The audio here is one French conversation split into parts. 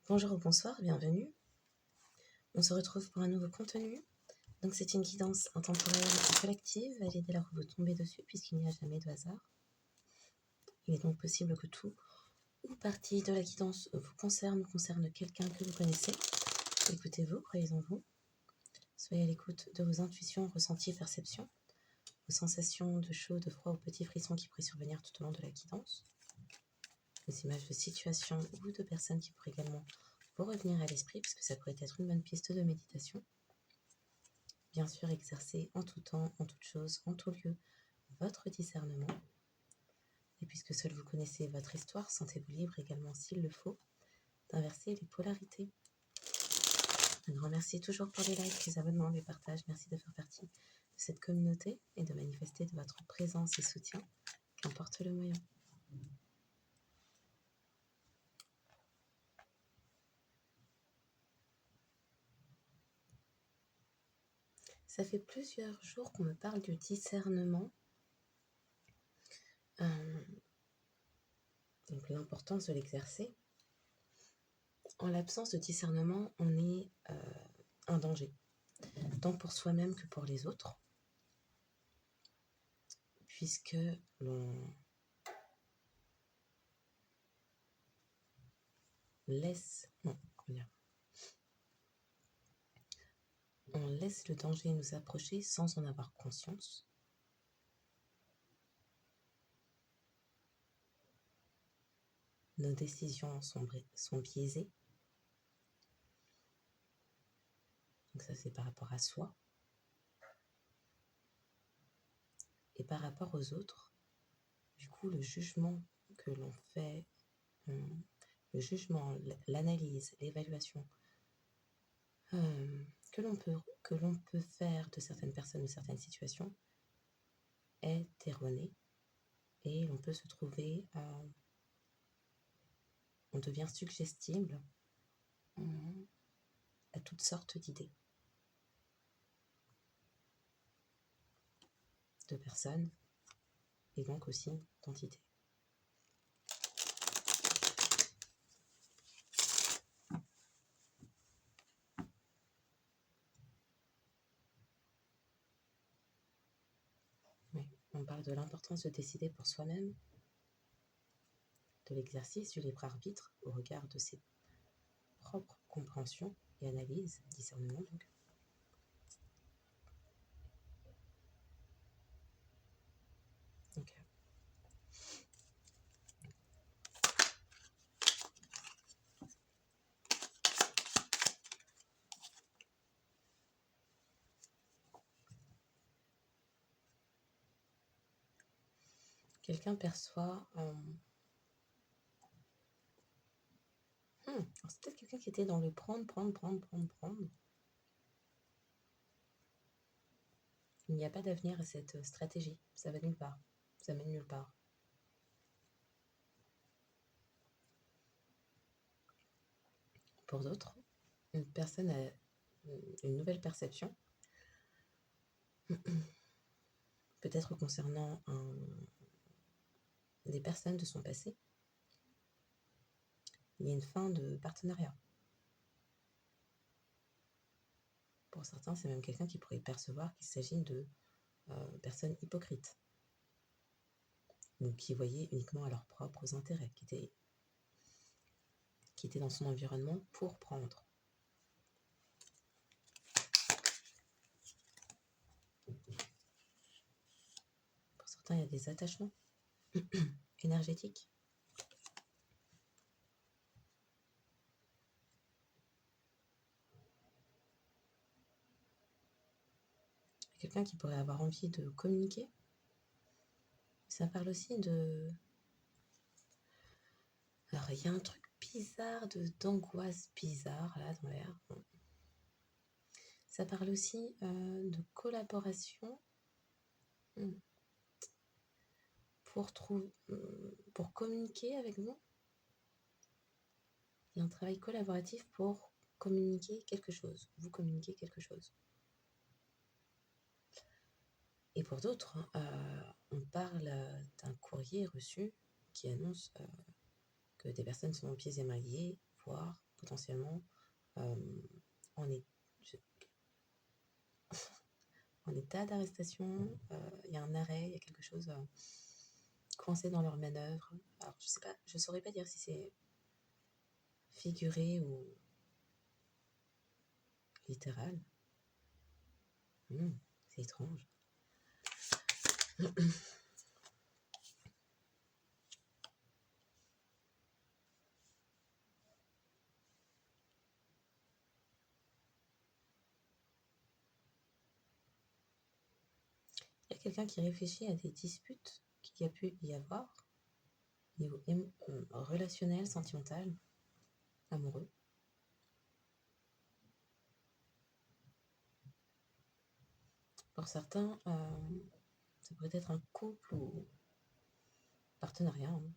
Bonjour ou bonsoir, bienvenue. On se retrouve pour un nouveau contenu. Donc c'est une guidance intemporelle et collective. Elle est dès lors que vous tombez dessus puisqu'il n'y a jamais de hasard. Il est donc possible que tout ou partie de la guidance vous concerne quelqu'un que vous connaissez. Écoutez-vous, croyez en vous. Soyez à l'écoute de vos intuitions, ressentis et perceptions, vos sensations de chaud, de froid ou petits frissons qui pourraient survenir tout au long de la guidance, vos images de situations ou de personnes qui pourraient également vous revenir à l'esprit puisque ça pourrait être une bonne piste de méditation. Bien sûr, exercez en tout temps, en toute chose, en tout lieu, votre discernement. Et puisque seul vous connaissez votre histoire, sentez-vous libre également, s'il le faut, d'inverser les polarités. Un grand merci toujours pour les likes, les abonnements, les partages. Merci de faire partie de cette communauté et de manifester de votre présence et soutien, qu'importe le moyen. Ça fait plusieurs jours qu'on me parle du discernement. Donc l'importance de l'exercer. En l'absence de discernement, on est un danger, tant pour soi-même que pour les autres, puisque l'on laisse, on laisse le danger nous approcher sans en avoir conscience. Nos décisions sont biaisées. Donc ça, c'est par rapport à soi. Et par rapport aux autres, du coup, le jugement que l'on fait, le jugement, l'analyse, l'évaluation que l'on peut faire de certaines personnes ou certaines situations est erroné. Et on peut se trouver, on devient suggestible à toutes sortes d'idées, de personnes et donc aussi d'entités. Oui, on parle de l'importance de décider pour soi-même, de l'exercice du libre arbitre au regard de ses propres compréhensions et analyses, discernement donc. Donc, quelqu'un perçoit... c'est peut-être quelqu'un qui était dans le prendre. Il n'y a pas d'avenir à cette stratégie. Ça va nulle part. Ça mène nulle part. Pour d'autres, une personne a une nouvelle perception, peut-être concernant des personnes de son passé. Il y a une fin de partenariat. Pour certains, c'est même quelqu'un qui pourrait percevoir qu'il s'agit de personnes hypocrites, ou qui voyaient uniquement à leurs propres intérêts, qui étaient dans son environnement pour prendre. Pour certains, il y a des attachements énergétiques. Quelqu'un qui pourrait avoir envie de communiquer. Ça parle aussi de... Alors, il y a un truc bizarre, d'angoisse bizarre, là, dans l'air. Ça parle aussi de collaboration pour communiquer avec vous. Il y a un travail collaboratif pour communiquer quelque chose. Vous communiquez quelque chose. Et pour d'autres, on parle d'un courrier reçu qui annonce que des personnes sont pieds et mains liés, voire potentiellement en, é- en état d'arrestation, il y a un arrêt, il y a quelque chose coincé dans leur manœuvre. Alors je sais pas, je saurais pas dire si c'est figuré ou littéral. C'est étrange. Il y a quelqu'un qui réfléchit à des disputes qu'il y a pu y avoir au niveau relationnel, sentimental, amoureux. Pour certains, ça pourrait être un couple ou partenariat. Hein.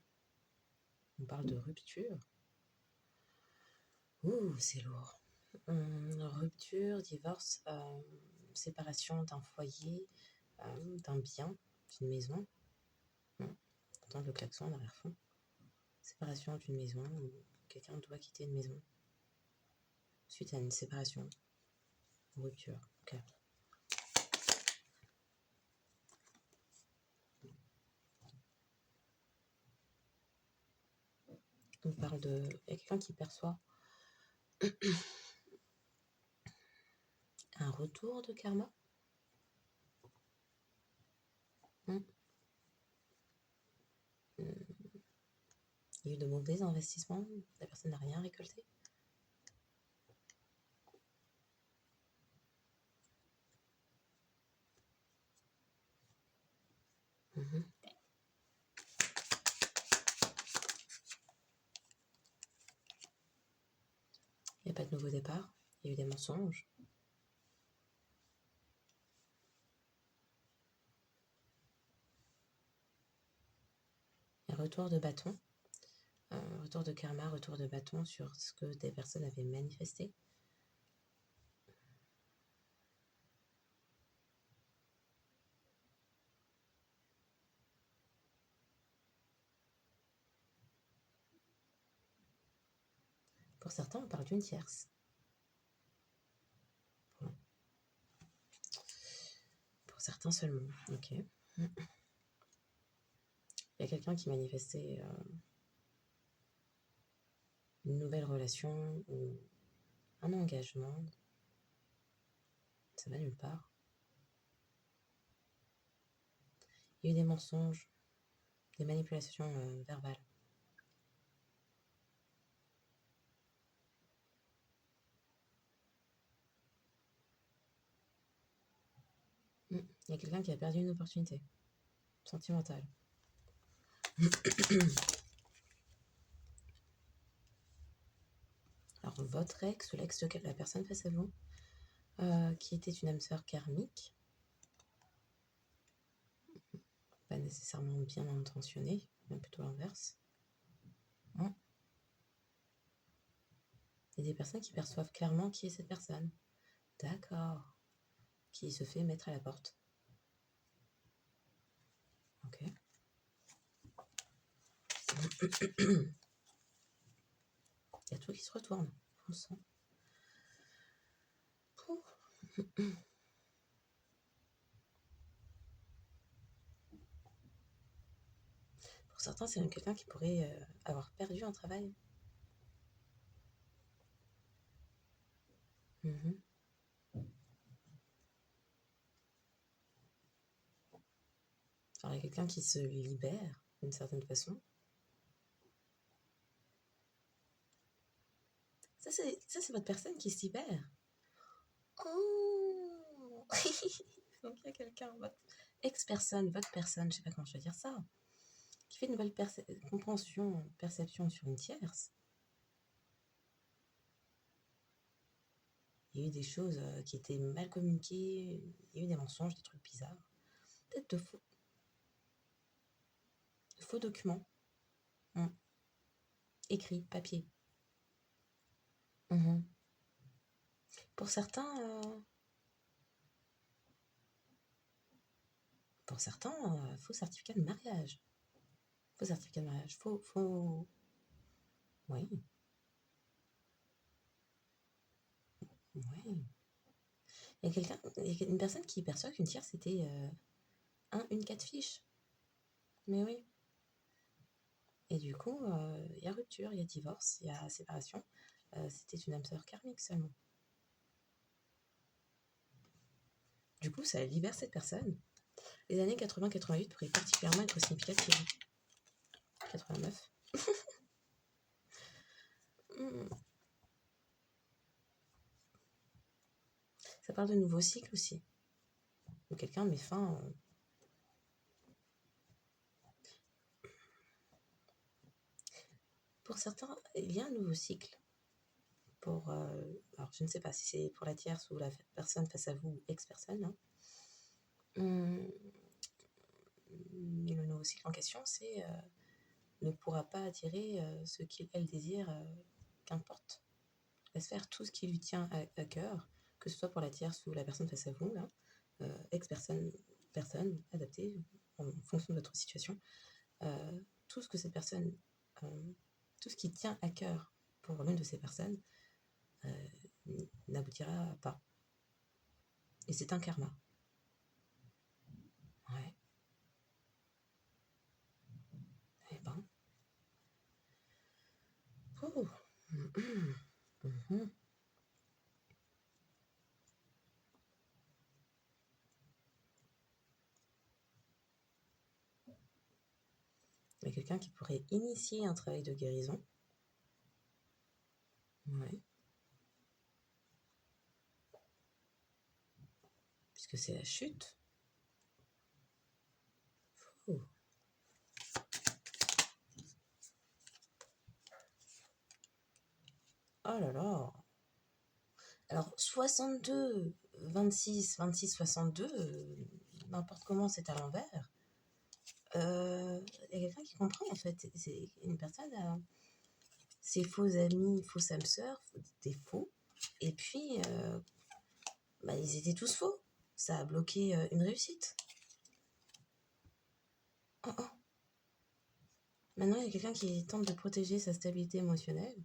On parle de rupture. Ouh, c'est lourd. Rupture, divorce, séparation d'un foyer, d'un bien, d'une maison. Entend le klaxon en arrière-fond. Séparation d'une maison où quelqu'un doit quitter une maison suite à une séparation, rupture. Ok. On parle de... Il y a quelqu'un qui perçoit un retour de karma. Il y a eu de mauvais investissements, la personne n'a rien récolté. Il n'y a pas de nouveau départ, il y a eu des mensonges. Un retour de bâton, retour de karma, retour de bâton sur ce que des personnes avaient manifesté. Pour certains, on parle d'une tierce. Pour certains seulement, ok. Il y a quelqu'un qui manifestait une nouvelle relation ou un engagement. Ça va nulle part. Il y a eu des mensonges, des manipulations verbales. Il y a quelqu'un qui a perdu une opportunité sentimentale. Alors, votre ex ou l'ex de la personne face à vous, qui était une âme sœur karmique, pas nécessairement bien intentionnée, mais plutôt l'inverse. Il y a des personnes qui perçoivent clairement qui est cette personne. D'accord. Qui se fait mettre à la porte. Ok. Il y a tout qui se retourne. On le sent. Pour certains, c'est même quelqu'un qui pourrait avoir perdu un travail. Alors, il y a quelqu'un qui se libère d'une certaine façon. Ça, c'est votre personne qui se libère. Oh Donc, il y a quelqu'un, votre ex-personne, votre personne, je sais pas comment je vais dire ça, qui fait une nouvelle compréhension, perception sur une tierce. Il y a eu des choses qui étaient mal communiquées, il y a eu des mensonges, des trucs bizarres. Peut-être de faux documents. Écrits, papier. Pour certains, faux certificat de mariage. Faux certificat de mariage. Oui. Ouais. Il y a une personne qui perçoit qu'une tierce c'était une 4 fiches. Mais oui. Et du coup, il y a rupture, il y a divorce, il y a séparation. C'était une âme sœur karmique seulement. Du coup, ça libère cette personne. Les années 80-88 pourraient particulièrement être significatives. 89. Ça parle de nouveau cycle aussi. Donc quelqu'un met fin. Pour certains, il y a un nouveau cycle. Alors, je ne sais pas si c'est pour la tierce ou la personne face à vous, ou ex-personne. Hein. Mais le nouveau cycle en question, c'est ne pourra pas attirer ce qu'il, elle désire, qu'importe. Laisse faire tout ce qui lui tient à cœur, que ce soit pour la tierce ou la personne face à vous, là, ex-personne, personne, adaptée en fonction de votre situation. Tout ce que cette personne, tout ce qui tient à cœur pour l'une de ces personnes, n'aboutira pas. Et c'est un karma. Ouais. Eh ben. Oh. Il y a quelqu'un qui pourrait initier un travail de guérison. Ouais. Puisque c'est la chute. Oh. Oh là là. Alors, 62, 26, 26, 62, n'importe comment c'est à l'envers. Il y a quelqu'un qui comprend en fait. C'est une personne, ses faux amis, fausses âmes sœurs, des faux. Et puis, ils étaient tous faux. Ça a bloqué une réussite. Oh, oh. Maintenant, il y a quelqu'un qui tente de protéger sa stabilité émotionnelle.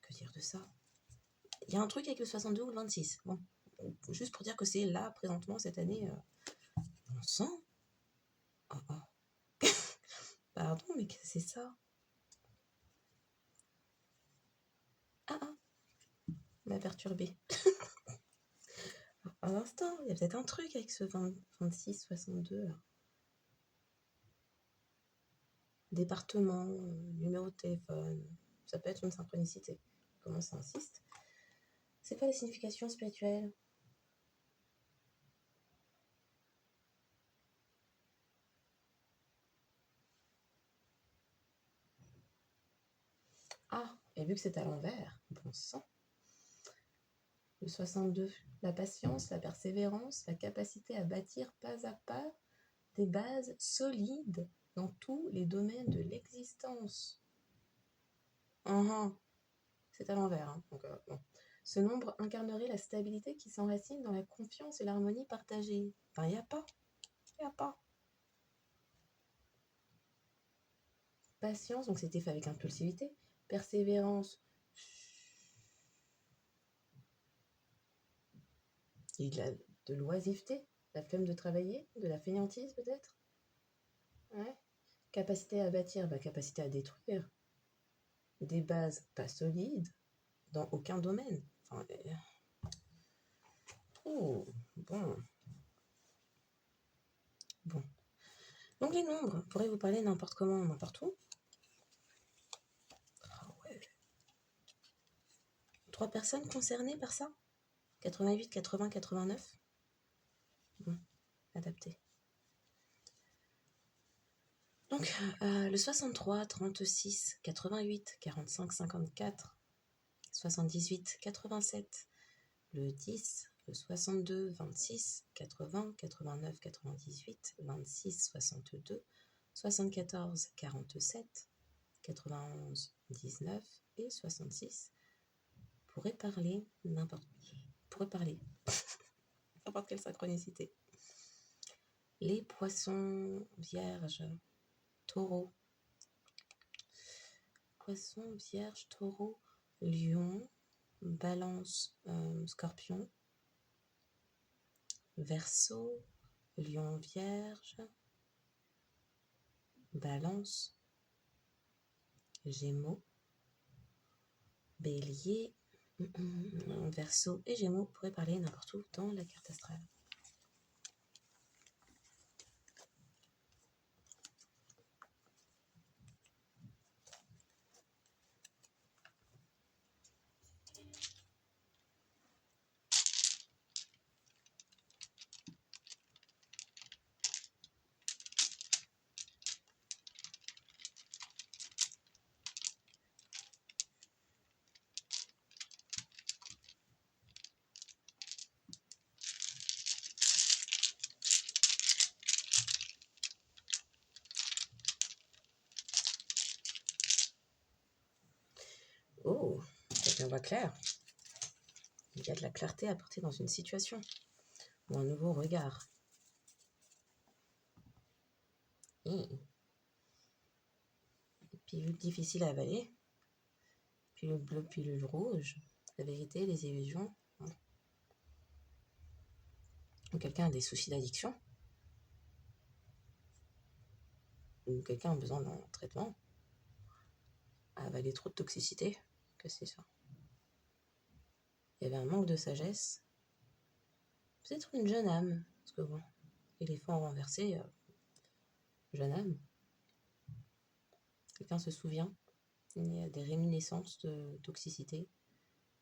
Que dire de ça? Il y a un truc avec le 62 ou le 26. Bon, juste pour dire que c'est là, présentement, cette année, on sent. Oh, oh. Pardon, mais qu'est-ce que c'est ça? Ah, m'a perturbée. Un instant, il y a peut-être un truc avec ce 26, 62 là. Département, numéro de téléphone, ça peut être une synchronicité. Comment ça insiste? C'est quoi la signification spirituelle? Ah, et vu que c'est à l'envers, bon sang. Le 62, la patience, la persévérance, la capacité à bâtir pas à pas des bases solides dans tous les domaines de l'existence. C'est à l'envers. Hein. Donc, bon. Ce nombre incarnerait la stabilité qui s'enracine dans la confiance et l'harmonie partagée. Enfin, il n'y a pas. Il n'y a pas. Patience, donc c'était fait avec impulsivité. Persévérance. Il y a de l'oisiveté, la flemme de travailler, de la fainéantise peut-être. Ouais. Capacité à bâtir, capacité à détruire. Des bases pas solides dans aucun domaine. Enfin, oh, bon. Bon. Donc les nombres pourraient vous parler n'importe comment, n'importe où. Ah ouais. 3 personnes concernées par ça? 88, 80, 89? Bon, adapté. Donc, le 63, 36, 88, 45, 54, 78, 87, le 10, le 62, 26, 80, 89, 98, 26, 62, 74, 47, 91, 19 et 66 pourraient parler n'importe quelle synchronicité. Les poissons, vierges, taureaux. Poissons, vierges, taureaux, lions, Balance, Scorpion, Verseau, Lion, Vierge, Balance, Gémeaux, Bélier, Verseau et Gémeaux pourraient parler n'importe où dans la carte astrale. Oh, quelqu'un voit clair. Il y a de la clarté à apporter dans une situation ou un nouveau regard. Pilule difficile à avaler. Pilule bleue, pilule rouge. La vérité, les illusions. Ou quelqu'un a des soucis d'addiction. Ou quelqu'un a besoin d'un traitement. A avalé trop de toxicité. Que c'est ça? Il y avait un manque de sagesse. Peut-être une jeune âme. Parce que bon, éléphant renversé, jeune âme. Quelqu'un se souvient. Il y a des réminiscences de toxicité.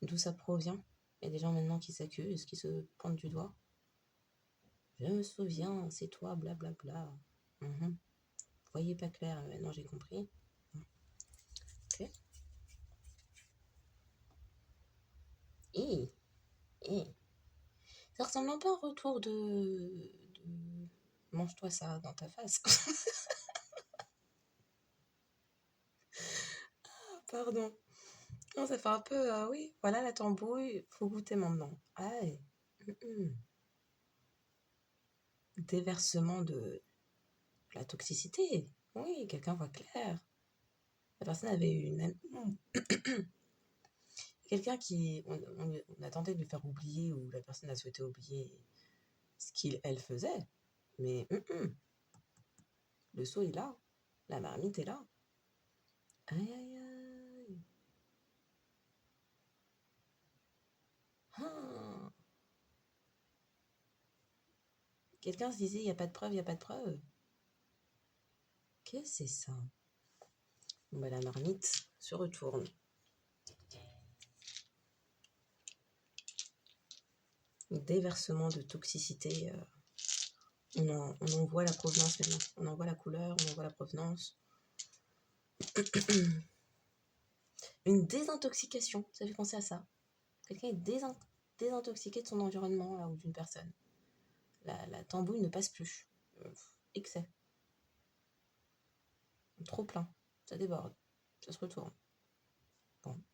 D'où ça provient? Il y a des gens maintenant qui s'accusent, qui se pointent du doigt. Je me souviens, c'est toi, blablabla. Vous voyez pas clair, maintenant j'ai compris. Ok. Ça ressemble un peu à un retour de... Mange-toi ça dans ta face. Pardon. Non, ça fait un peu, oui, voilà la tambouille, faut goûter maintenant. Aïe. Déversement de la toxicité. Oui, quelqu'un voit clair. La personne avait une... Quelqu'un qui... On a tenté de lui faire oublier, ou la personne a souhaité oublier ce qu'elle faisait. Mais le seau est là. La marmite est là. Aïe, aïe, aïe. Ah. Quelqu'un se disait, il n'y a pas de preuve, il n'y a pas de preuve. Qu'est-ce que c'est ça? Bon, bah, la marmite se retourne. Déversement de toxicité. On en voit la provenance maintenant. On en voit la couleur, on en voit la provenance. Une désintoxication, ça fait penser à ça. Quelqu'un est désintoxiqué de son environnement là, ou d'une personne. La tambouille ne passe plus. Excès. Trop plein. Ça déborde. Ça se retourne. Bon.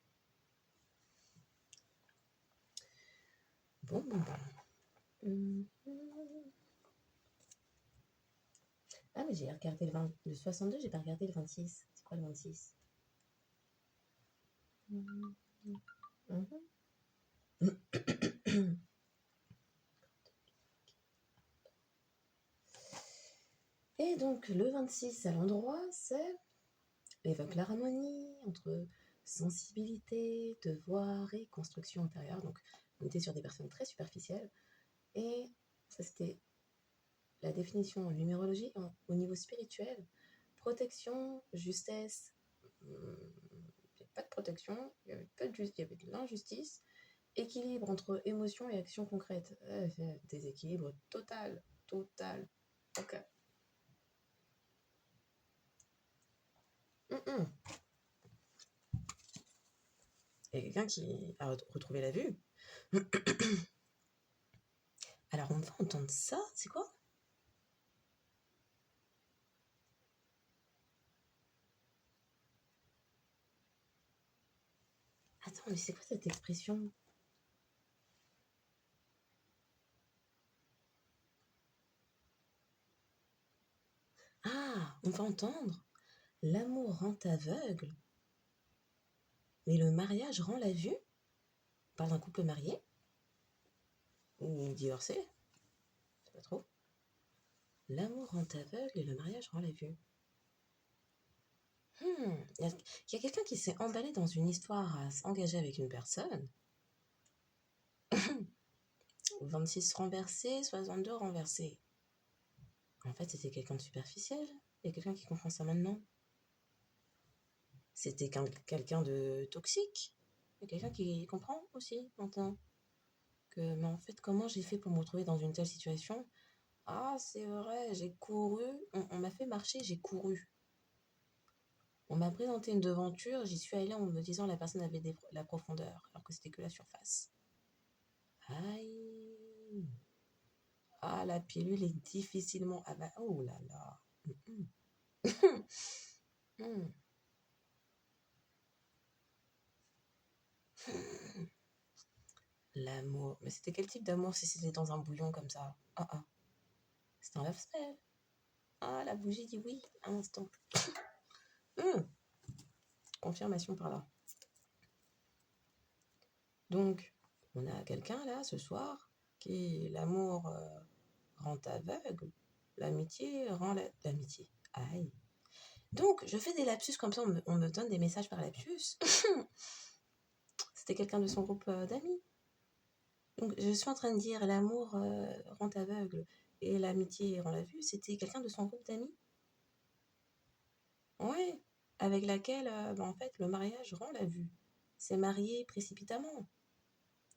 Bon. Ah, mais j'ai regardé le 62, j'ai pas regardé le 26. C'est quoi le 26? Et donc, le 26 à l'endroit, c'est évoque l'harmonie entre sensibilité, devoir et construction intérieure. Donc, on était sur des personnes très superficielles. Et ça, c'était la définition en numérologie au niveau spirituel. Protection, justesse, il n'y avait pas de protection, il y avait de l'injustice, équilibre entre émotion et action concrète. Déséquilibre total. Ok. Il y a quelqu'un qui a retrouvé la vue. Alors, on va entendre ça. C'est quoi? Attends, mais c'est quoi cette expression? Ah, on va entendre. L'amour rend aveugle, mais le mariage rend la vue? On parle d'un couple marié ou divorcé, je sais pas trop. L'amour rend aveugle et le mariage rend la vue. Il y a quelqu'un qui s'est emballé dans une histoire à s'engager avec une personne. 26 renversés, 62 renversés. En fait, c'était quelqu'un de superficiel. Il y a quelqu'un qui comprend ça maintenant. C'était quelqu'un de toxique. Il y a quelqu'un qui comprend aussi maintenant. Mais en fait, comment j'ai fait pour me retrouver dans une telle situation? Ah, c'est vrai, j'ai couru. On m'a fait marcher, j'ai couru. On m'a présenté une devanture, j'y suis allée en me disant la personne avait la profondeur, alors que c'était que la surface. Aïe. Ah, la pilule est difficilement... Ah bah, oh là là. L'amour. Mais c'était quel type d'amour si c'était dans un bouillon comme ça? Ah ah. C'était un love spell. Ah, la bougie dit oui, un instant. Confirmation par là. Donc, on a quelqu'un là, ce soir, qui l'amour rend aveugle, l'amitié rend l'amitié. Aïe. Donc, je fais des lapsus comme ça, on me donne des messages par lapsus. C'était quelqu'un de son groupe d'amis. Donc, je suis en train de dire l'amour rend aveugle et l'amitié rend la vue. C'était quelqu'un de son groupe d'amis. Ouais, avec laquelle, en fait, le mariage rend la vue. C'est marié précipitamment,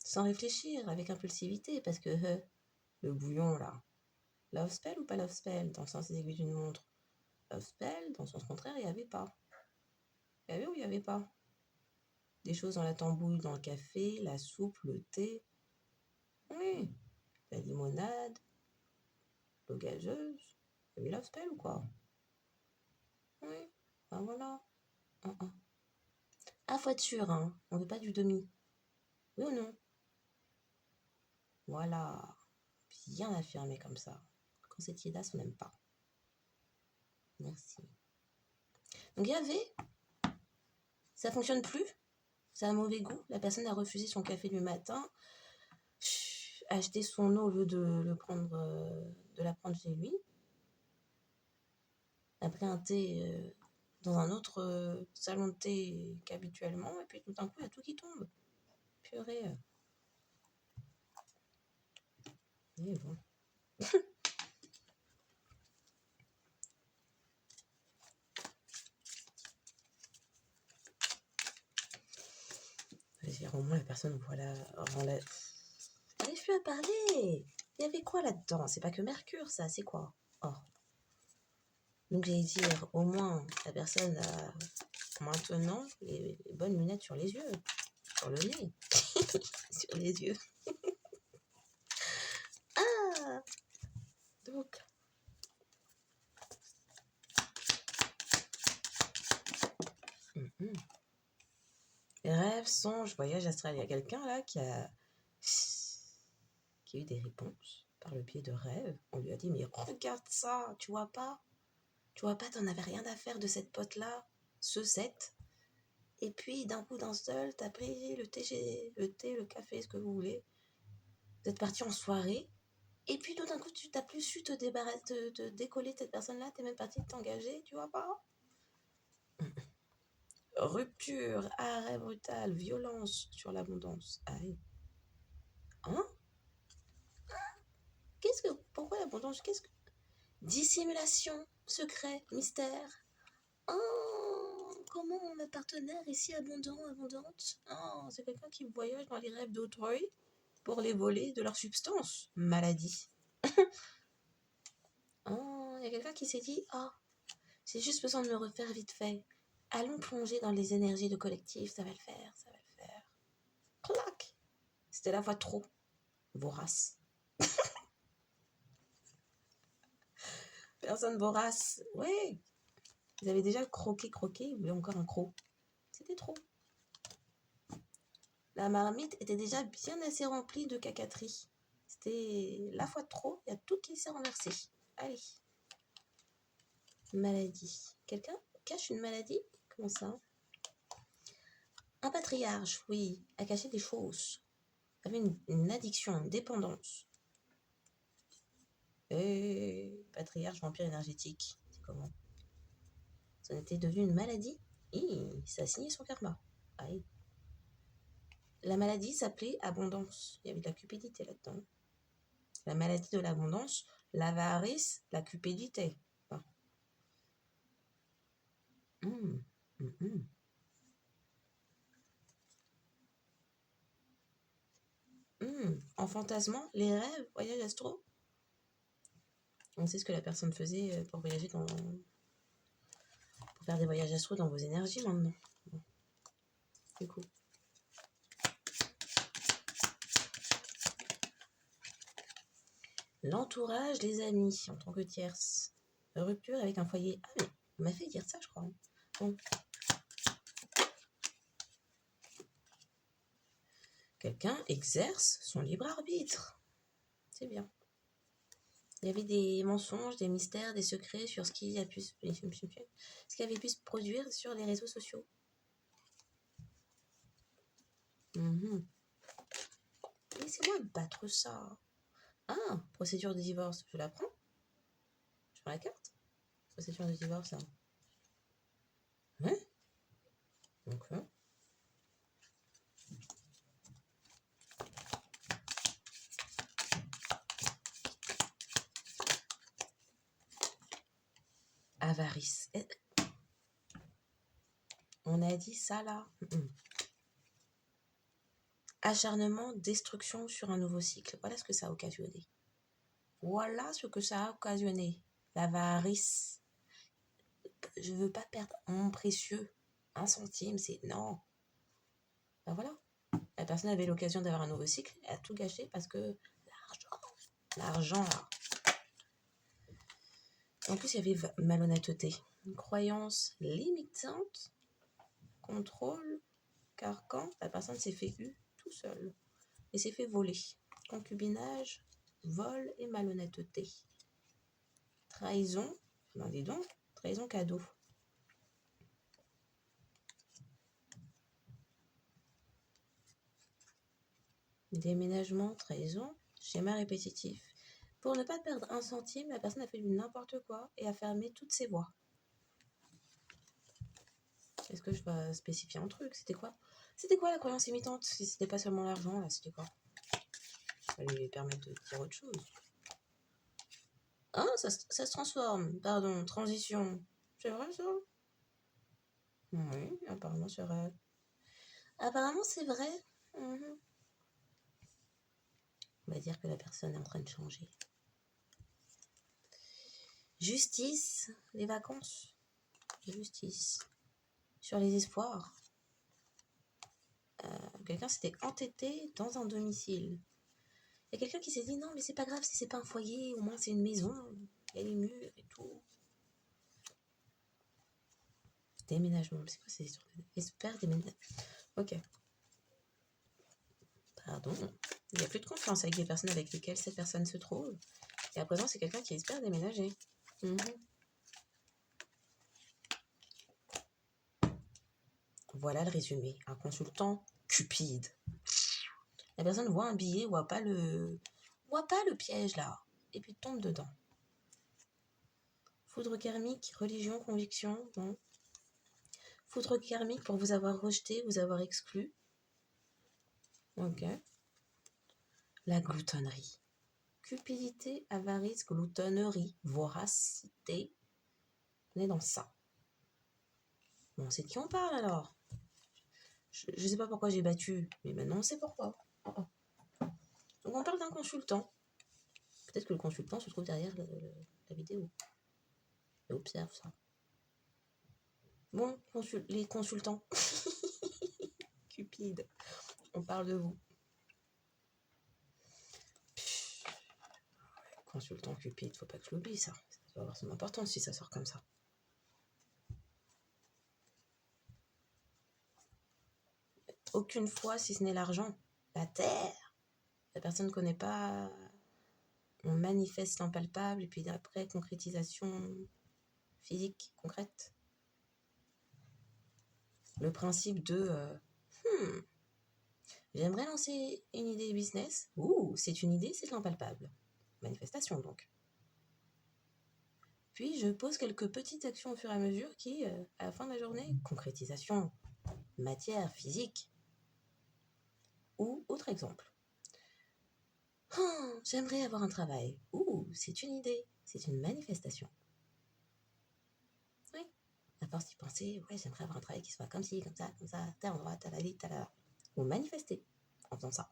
sans réfléchir, avec impulsivité, parce que le bouillon, là, love spell ou pas love spell, dans le sens des aiguilles d'une montre. Love spell, dans le sens contraire, il n'y avait pas. Il y avait ou il n'y avait pas? Des choses dans la tambouille, dans le café, la soupe, le thé. Oui, la limonade, l'eau gazeuse. Il y avait love spell ou quoi? Oui, ben voilà. Ah, faut être sûr, hein. On veut pas du demi. Oui ou non? Voilà. Bien affirmé comme ça. Quand c'est tiédasse, on n'aime pas. Merci. Donc il y avait, ça fonctionne plus, ça a mauvais goût, la personne a refusé son café du matin, acheté son eau au lieu de la prendre chez lui, a pris un thé dans un autre salon de thé qu'habituellement, et puis tout d'un coup, il y a tout qui tombe. Purée. Mais bon. Je veux dire, au moins la personne, voilà, j'arrive plus à parler. Il y avait quoi là-dedans? C'est pas que Mercure, ça, c'est quoi? Oh. Donc j'allais dire, au moins, la personne a maintenant les bonnes lunettes sur les yeux, sur le nez, sur les yeux. Ah. Donc, rêve, songe, voyage astral. Il y a quelqu'un là qui a eu des réponses par le biais de rêves. On lui a dit, mais regarde ça, tu vois pas? Tu vois pas, t'en avais rien à faire de cette pote-là, ce set. Et puis, d'un coup, d'un seul, t'as pris le thé, le café, ce que vous voulez. Vous êtes parti en soirée. Et puis, tout d'un coup, tu t'as plus su te débarrasser, te décoller de cette personne-là. T'es même parti t'engager, tu vois pas? Rupture, arrêt brutal, violence sur l'abondance. Aïe. Hein? Pourquoi l'abondance? Dissimulation, secret, mystère. Oh, comment ma partenaire est si abondante? Oh, c'est quelqu'un qui voyage dans les rêves d'autrui pour les voler de leur substance. Maladie. Oh, il y a quelqu'un qui s'est dit, j'ai juste besoin de me refaire vite fait. Allons plonger dans les énergies de collectif, ça va le faire. Clac! C'était la fois trop vorace. Personne vorace. Ouais. Ils avaient déjà croqué, ils voulaient encore un croc. C'était trop. La marmite était déjà bien assez remplie de cacaterie. C'était la fois trop, il y a tout qui s'est renversé. Allez. Maladie. Quelqu'un cache une maladie? Comment ça? Un patriarche, oui, a caché des choses. avait une addiction, une dépendance. Et patriarche vampire énergétique, c'est comment? Ça en était devenu une maladie. Ça a signé son karma. Aïe. La maladie s'appelait abondance. Il y avait de la cupidité là-dedans. La maladie de l'abondance, l'avarice, la cupidité. Enfin. En fantasmant, les rêves, voyage astro. On sait ce que la personne faisait pour voyager pour faire des voyages astro dans vos énergies maintenant. Bon. Du coup. L'entourage, les amis, en tant que tierce. Rupture avec un foyer. Ah mais on m'a fait dire ça, je crois. Bon. Quelqu'un exerce son libre arbitre. C'est bien. Il y avait des mensonges, des mystères, des secrets sur ce qui avait pu se produire sur les réseaux sociaux. Laissez-moi battre ça. Ah, procédure de divorce, je la prends. Je prends la carte. Procédure de divorce, ça. Ouais. Donc, avarice. On a dit ça là. Acharnement, destruction sur un nouveau cycle. Voilà ce que ça a occasionné. Voilà ce que ça a occasionné. L'avarice. Je veux pas perdre mon précieux. 1 centime, c'est non. Ben voilà. La personne avait l'occasion d'avoir un nouveau cycle. Elle a tout gâché parce que l'argent là. En plus, il y avait malhonnêteté. Une croyance limitante. Contrôle. Carcan. La personne s'est fait tout seul. Et s'est fait voler. Concubinage, vol et malhonnêteté. Trahison, ben dis donc, trahison cadeau. Déménagement, trahison, schéma répétitif. Pour ne pas perdre 1 centime, la personne a fait n'importe quoi et a fermé toutes ses voies. Est-ce que je dois spécifier un truc? C'était quoi la croyance imitante? Si c'était pas seulement l'argent, là, c'était quoi? Ça lui permettre de dire autre chose. Ah, ça se transforme. Pardon, transition. C'est vrai ça? Oui, apparemment c'est vrai. Apparemment c'est vrai. On va dire que la personne est en train de changer. Justice, les vacances. Justice. Sur les espoirs. Quelqu'un s'était entêté dans un domicile. Il y a quelqu'un qui s'est dit non mais c'est pas grave si c'est pas un foyer, au moins c'est une maison, il y a les murs et tout. Déménagement, c'est quoi ces histoires? Espère déménagement. Ok. Pardon. Il n'y a plus de confiance avec les personnes avec lesquelles cette personne se trouve. Et à présent c'est quelqu'un qui espère déménager. Voilà le résumé. Un consultant cupide. La personne voit un billet, voit pas le piège là, et puis tombe dedans. Foudre karmique, religion, conviction, bon. Foudre karmique pour vous avoir rejeté, vous avoir exclu. Ok. La gloutonnerie. Cupidité, avarice, gloutonnerie, voracité. On est dans ça. Bon, c'est de qui on parle alors? Je sais pas pourquoi j'ai battu, mais maintenant on sait pourquoi. Donc on parle d'un consultant. Peut-être que le consultant se trouve derrière la vidéo. Et observe ça. Bon, les consultants. Cupide. On parle de vous. Consultant cupide, faut pas que je l'oublie ça. Ça doit avoir son importance si ça sort comme ça. Aucune foi si ce n'est l'argent. La terre. La personne ne connaît pas. On manifeste l'impalpable et puis après, concrétisation physique, concrète. Le principe de J'aimerais lancer une idée business. Ouh, c'est une idée, c'est de l'impalpable. Manifestation donc. Puis je pose quelques petites actions au fur et à mesure qui, à la fin de la journée, concrétisation, matière, physique. Ou autre exemple. Oh, j'aimerais avoir un travail. Ouh, c'est une idée, c'est une manifestation. Oui, à force d'y penser, ouais, j'aimerais avoir un travail qui soit comme ci, comme ça, tel endroit, tel vie, tel heure. Ou manifester en faisant ça.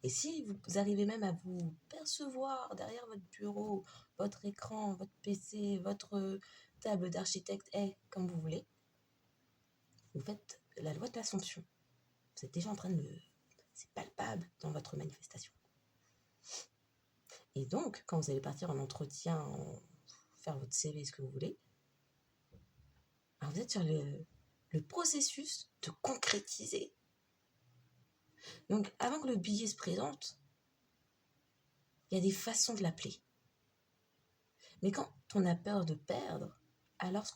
Et si vous arrivez même à vous percevoir derrière votre bureau, votre écran, votre PC, votre table d'architecte, comme vous voulez, vous faites la loi de l'Assomption. Vous êtes déjà en train de... C'est palpable dans votre manifestation. Et donc, quand vous allez partir en entretien, faire votre CV, ce que vous voulez, alors vous êtes sur le processus de concrétiser. Donc, avant que le billet se présente, il y a des façons de l'appeler. Mais quand on a peur de perdre, alors ce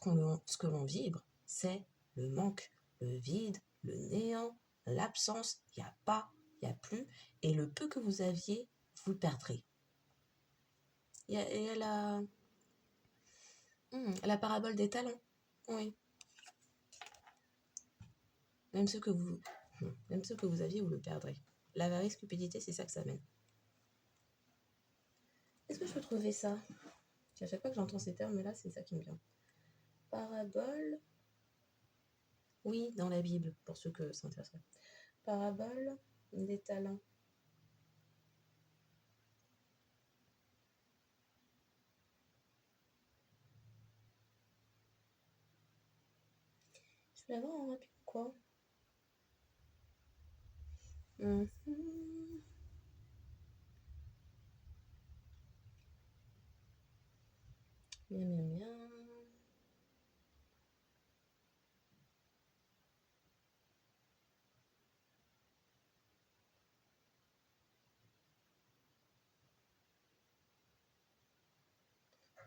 que l'on vibre, c'est le manque, le vide, le néant, l'absence. Il n'y a pas, il n'y a plus. Et le peu que vous aviez, vous le perdrez. Il y a la parabole des talents. Oui. Même ceux que vous aviez, vous le perdrez. L'avarice, cupidité, c'est ça que ça mène. Est-ce que je peux trouver ça? À chaque fois que j'entends ces termes-là, c'est ça qui me vient. Parabole. Oui, dans la Bible, pour ceux que ça intéresserait. Parabole des talents. Je vais l'avoir en rapide, quoi. Miam, miam, miam.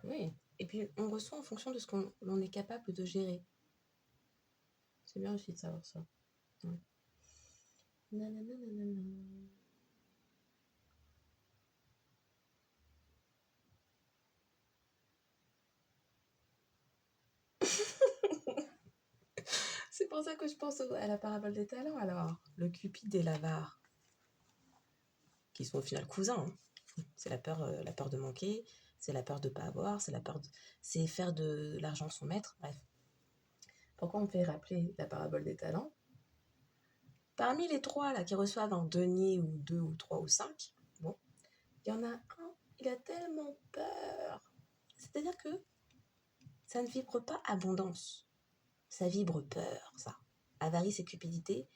Oui, et puis on reçoit en fonction de ce qu'on est capable de gérer. C'est bien aussi de savoir ça. Ouais. Nanana. C'est pour ça que je pense à la parabole des talents. Alors, le cupide et l'avare, qui sont au final cousins. Hein. C'est la peur de manquer, c'est la peur de ne pas avoir, c'est faire de l'argent son maître. Bref. Pourquoi on fait rappeler la parabole des talents? Parmi les trois là qui reçoivent un denier ou 2 ou 3 ou 5, bon, il y en a un, il a tellement peur. C'est-à-dire que ça ne vibre pas abondance. Ça vibre peur, ça. Avarice et cupidité,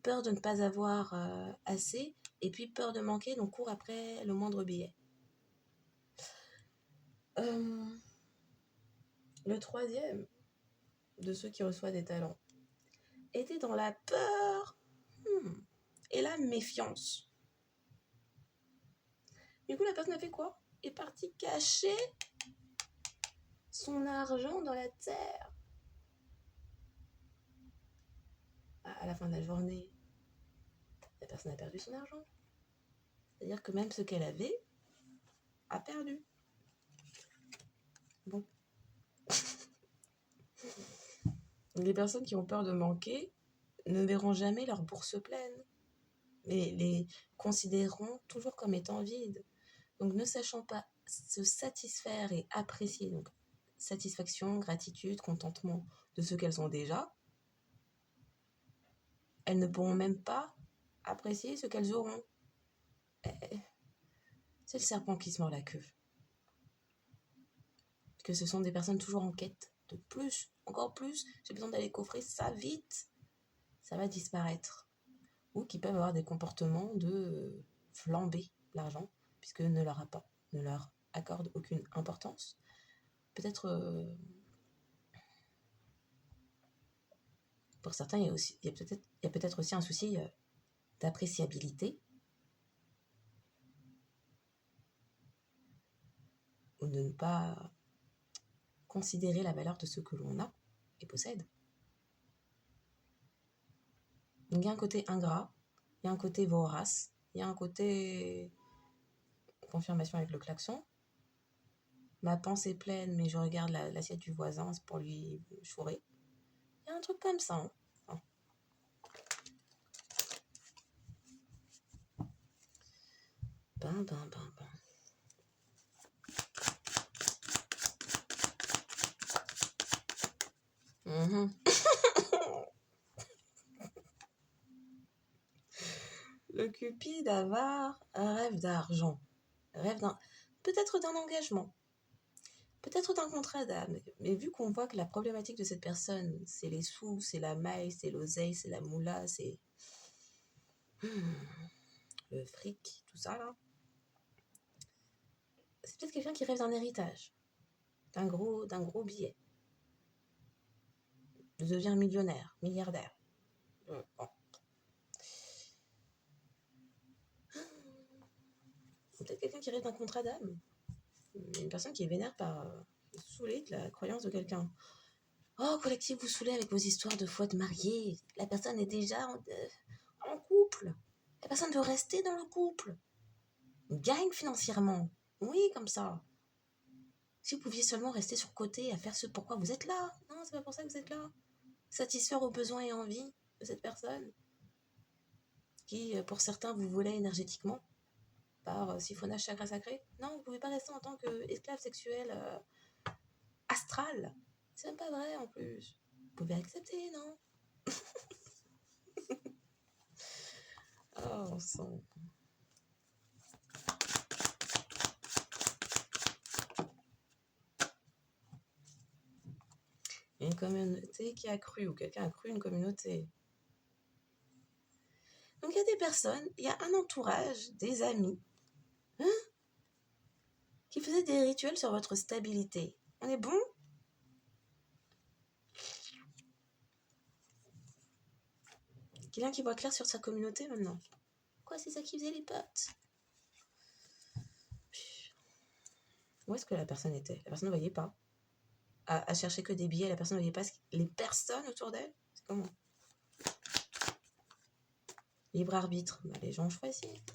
peur de ne pas avoir assez, et puis peur de manquer, donc court après le moindre billet. Le troisième de ceux qui reçoivent des talents était dans la peur et la méfiance. Du coup, la personne a fait quoi? Est partie cacher son argent dans la terre. À la fin de la journée, la personne a perdu son argent. C'est-à-dire que même ce qu'elle avait a perdu. Bon. Les personnes qui ont peur de manquer ne verront jamais leur bourse pleine, mais les considéreront toujours comme étant vides. Donc ne sachant pas se satisfaire et apprécier, donc satisfaction, gratitude, contentement de ce qu'elles ont déjà, elles ne pourront même pas apprécier ce qu'elles auront. C'est le serpent qui se mord la queue. Parce que ce sont des personnes toujours en quête de plus, encore plus, j'ai besoin d'aller coffrer ça vite, ça va disparaître. Ou qui peuvent avoir des comportements de flamber l'argent, puisque ne leur accorde aucune importance. Peut-être, pour certains, il y a peut-être aussi un souci d'appréciabilité, ou de ne pas considérer la valeur de ce que l'on a et possède. Donc il y a un côté ingrat, il y a un côté vorace, il y a un côté confirmation avec le klaxon. Ma panse est pleine, mais je regarde l'assiette du voisin, c'est pour lui chourer. Il y a un truc comme ça. Hein. Ben. Le cupide avare rêve d'argent, peut-être d'un engagement, peut-être d'un contrat d'âme. Mais vu qu'on voit que la problématique de cette personne, c'est les sous, c'est la maille, c'est l'oseille, c'est la moula, c'est le fric, tout ça là. C'est peut-être quelqu'un qui rêve d'un héritage, d'un gros billet. Devient millionnaire, milliardaire. Bon. Peut-être quelqu'un qui rêve d'un contrat d'âme. Une personne qui est vénère saoulée de la croyance de quelqu'un. Oh, collectif, vous saoulez avec vos histoires de foi de mariée. La personne est déjà en couple. La personne veut rester dans le couple. Gagne financièrement. Oui, comme ça. Si vous pouviez seulement rester sur le côté à faire ce pourquoi vous êtes là. Non, c'est pas pour ça que vous êtes là. Satisfaire aux besoins et envies de cette personne qui, pour certains, vous volait énergétiquement par siphonnage chakra sacré. Non, vous pouvez pas rester en tant qu'esclave sexuel astral. C'est même pas vrai en plus. Vous pouvez accepter, non? Oh, sang. Une communauté qui a cru, ou quelqu'un a cru une communauté. Donc il y a des personnes, il y a un entourage, des amis, qui faisaient des rituels sur votre stabilité. On est bon? Quelqu'un qui voit clair sur sa communauté maintenant. Quoi, c'est ça qui faisait les potes? Où est-ce que la personne était? La personne ne voyait pas. À chercher que des billets, la personne ne voyait pas les personnes autour d'elle. C'est comment? Libre arbitre. Bah, les gens choisissent.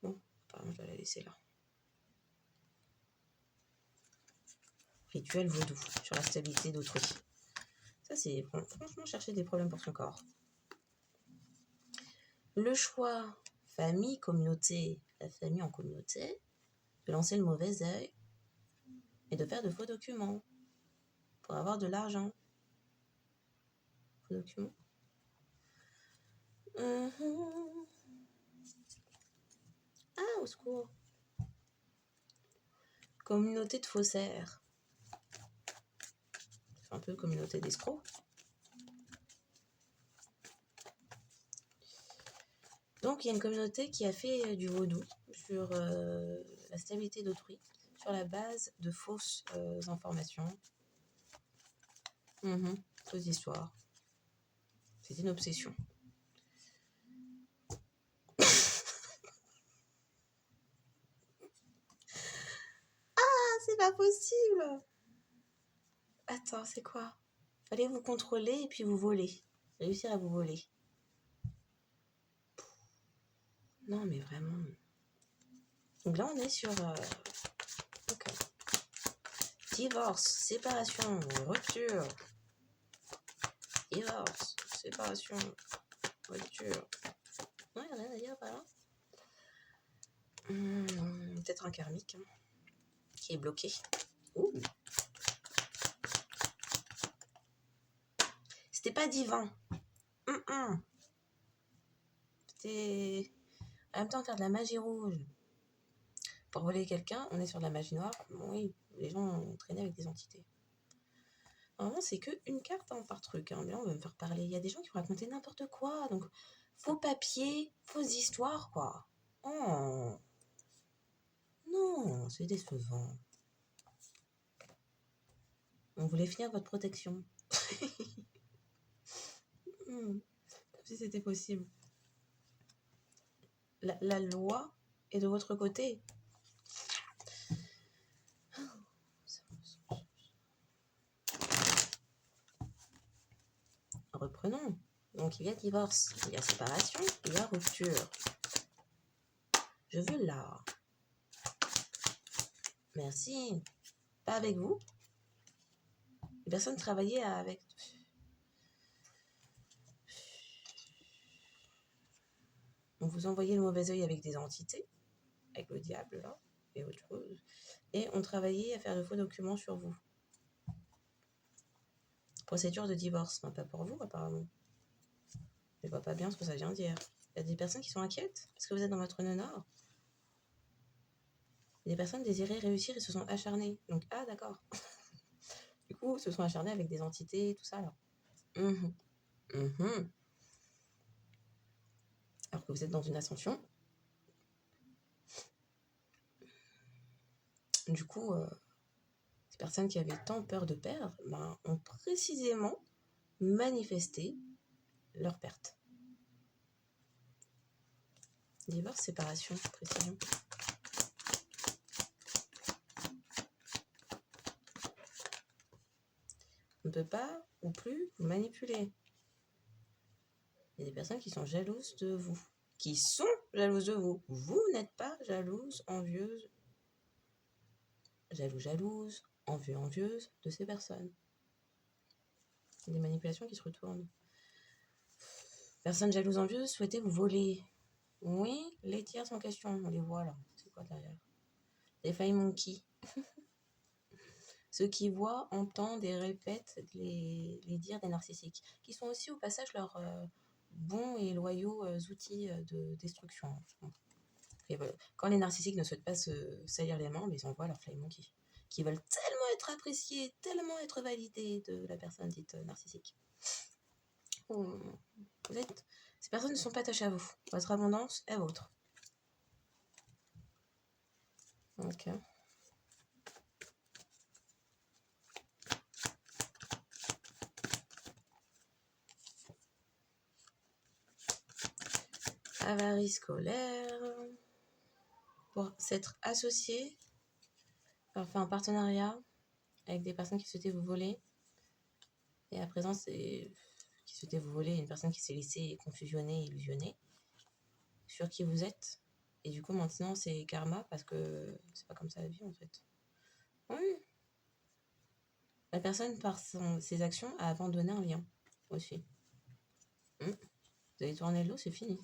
Bon, apparemment, je dois la laisser là. Rituel vaudou sur la stabilité d'autrui. Ça, c'est franchement chercher des problèmes pour son corps. Le choix famille, communauté, la famille en communauté, de lancer le mauvais œil et de faire de faux documents pour avoir de l'argent. Faux documents. Ah, au secours. Communauté de faussaires. C'est un peu communauté d'escrocs. Donc, il y a une communauté qui a fait du vaudou sur la stabilité d'autrui, sur la base de fausses informations. Fausses histoires. C'est une obsession. C'est pas possible. Attends, c'est quoi? Fallait vous contrôler et puis vous voler. Réussir à vous voler. Non, mais vraiment. Donc là, on est sur... Ok. Divorce, séparation, rupture. Divorce, séparation, rupture. Non, il n'y a rien à dire par là. Peut-être un karmique qui est bloqué. Ouh. C'était pas divin. C'était en même temps faire de la magie rouge. Pour voler quelqu'un, on est sur de la magie noire. Oui, les gens traînaient avec des entités. Normalement, c'est qu'une carte par truc. Mais là, on va me faire parler. Il y a des gens qui vont raconter n'importe quoi. Donc, faux papiers, fausses histoires, quoi. Oh. Non, c'est décevant. On voulait finir votre protection. Comme si c'était possible. La loi est de votre côté. Reprenons. Donc, il y a divorce, il y a séparation, il y a rupture. Je veux là. Merci. Pas avec vous. Les personnes travaillaient avec... On vous envoyait le mauvais œil avec des entités, avec le diable, là, et autre chose. Et on travaillait à faire de faux documents sur vous. Procédure de divorce. Non, pas pour vous, apparemment. Je vois pas bien ce que ça vient dire. Il y a des personnes qui sont inquiètes parce que vous êtes dans votre nœud nord. Des personnes désiraient réussir et se sont acharnées. Donc, ah, d'accord. Du coup, se sont acharnées avec des entités, tout ça, là. Alors que vous êtes dans une ascension. Du coup, ces personnes qui avaient tant peur de perdre, ont précisément manifesté leur perte. Divorce, séparation, précision. On ne peut pas ou plus vous manipuler. Il y a des personnes qui sont jalouses de vous. Qui sont jalouses de vous. Vous n'êtes pas jalouse, envieuse, jalouse, envieuse de ces personnes. Il y a des manipulations qui se retournent. Personne jalouse, envieuse souhaitait vous voler. Oui, les tiers en question, on les voit là. C'est quoi derrière? Les failles monkey. Ceux qui voient, entendent et répètent les dires des narcissiques, qui sont aussi au passage leurs bons et loyaux outils de destruction. Et voilà. Quand les narcissiques ne souhaitent pas se salir les mains, ils envoient leurs failles monkey, qui veulent tellement être appréciés, tellement être validés de la personne dite narcissique. Ces personnes ne sont pas attachées à vous. Votre abondance est vôtre. Ok. Avarie scolaire. Pour s'être associé, faire un partenariat avec des personnes qui souhaitaient vous voler. Et à présent, c'est qui souhaitait vous voler une personne qui s'est laissée confusionner, illusionner sur qui vous êtes. Et du coup, maintenant, c'est karma parce que c'est pas comme ça la vie en fait. Oui. La personne, par ses actions, a abandonné un lien aussi. Vous avez tourné le dos, c'est fini.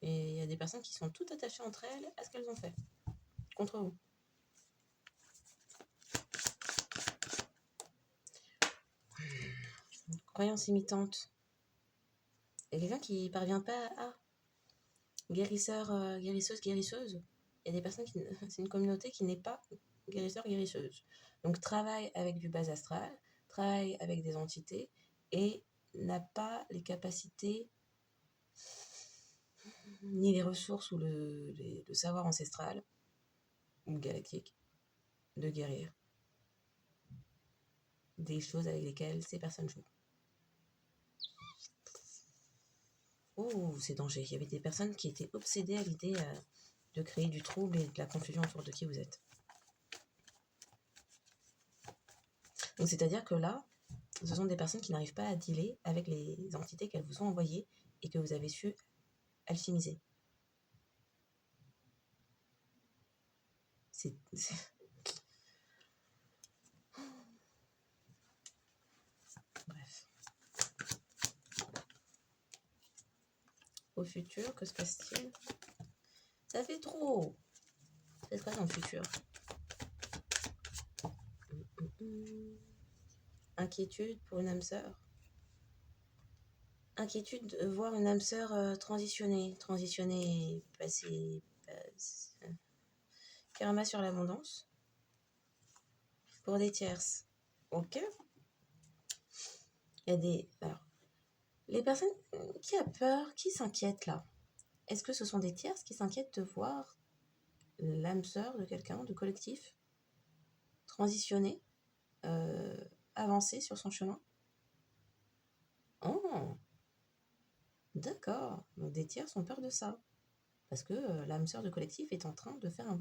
Et il y a des personnes qui sont toutes attachées entre elles à ce qu'elles ont fait. Contre vous. Croyance imitante. Il y a quelqu'un qui parvient pas à... guérisseur, guérisseuse. Il y a des personnes qui... C'est une communauté qui n'est pas guérisseur, guérisseuse. Donc travaille avec du bas astral, travaille avec des entités et n'a pas les capacités ni les ressources ou le savoir ancestral ou galactique de guérir des choses avec lesquelles ces personnes jouent. Oh, c'est danger. Il y avait des personnes qui étaient obsédées à l'idée de créer du trouble et de la confusion autour de qui vous êtes. Donc c'est-à-dire que là, ce sont des personnes qui n'arrivent pas à dealer avec les entités qu'elles vous ont envoyées et que vous avez su alchimiser. C'est... Bref. Au futur, que se passe-t-il? Ça fait trop. C'est quoi dans le futur? Inquiétude pour une âme sœur. Inquiétude de voir une âme sœur transitionner, passer... Karma sur l'abondance. Pour des tierces. Ok. Il y a des... Alors, les personnes qui a peur, qui s'inquiètent là, est-ce que ce sont des tierces qui s'inquiètent de voir l'âme sœur de quelqu'un, de collectif, transitionner, avancer sur son chemin? Oh, d'accord. Donc des tiers ont peur de ça. Parce que l'âme sœur de collectif est en train de faire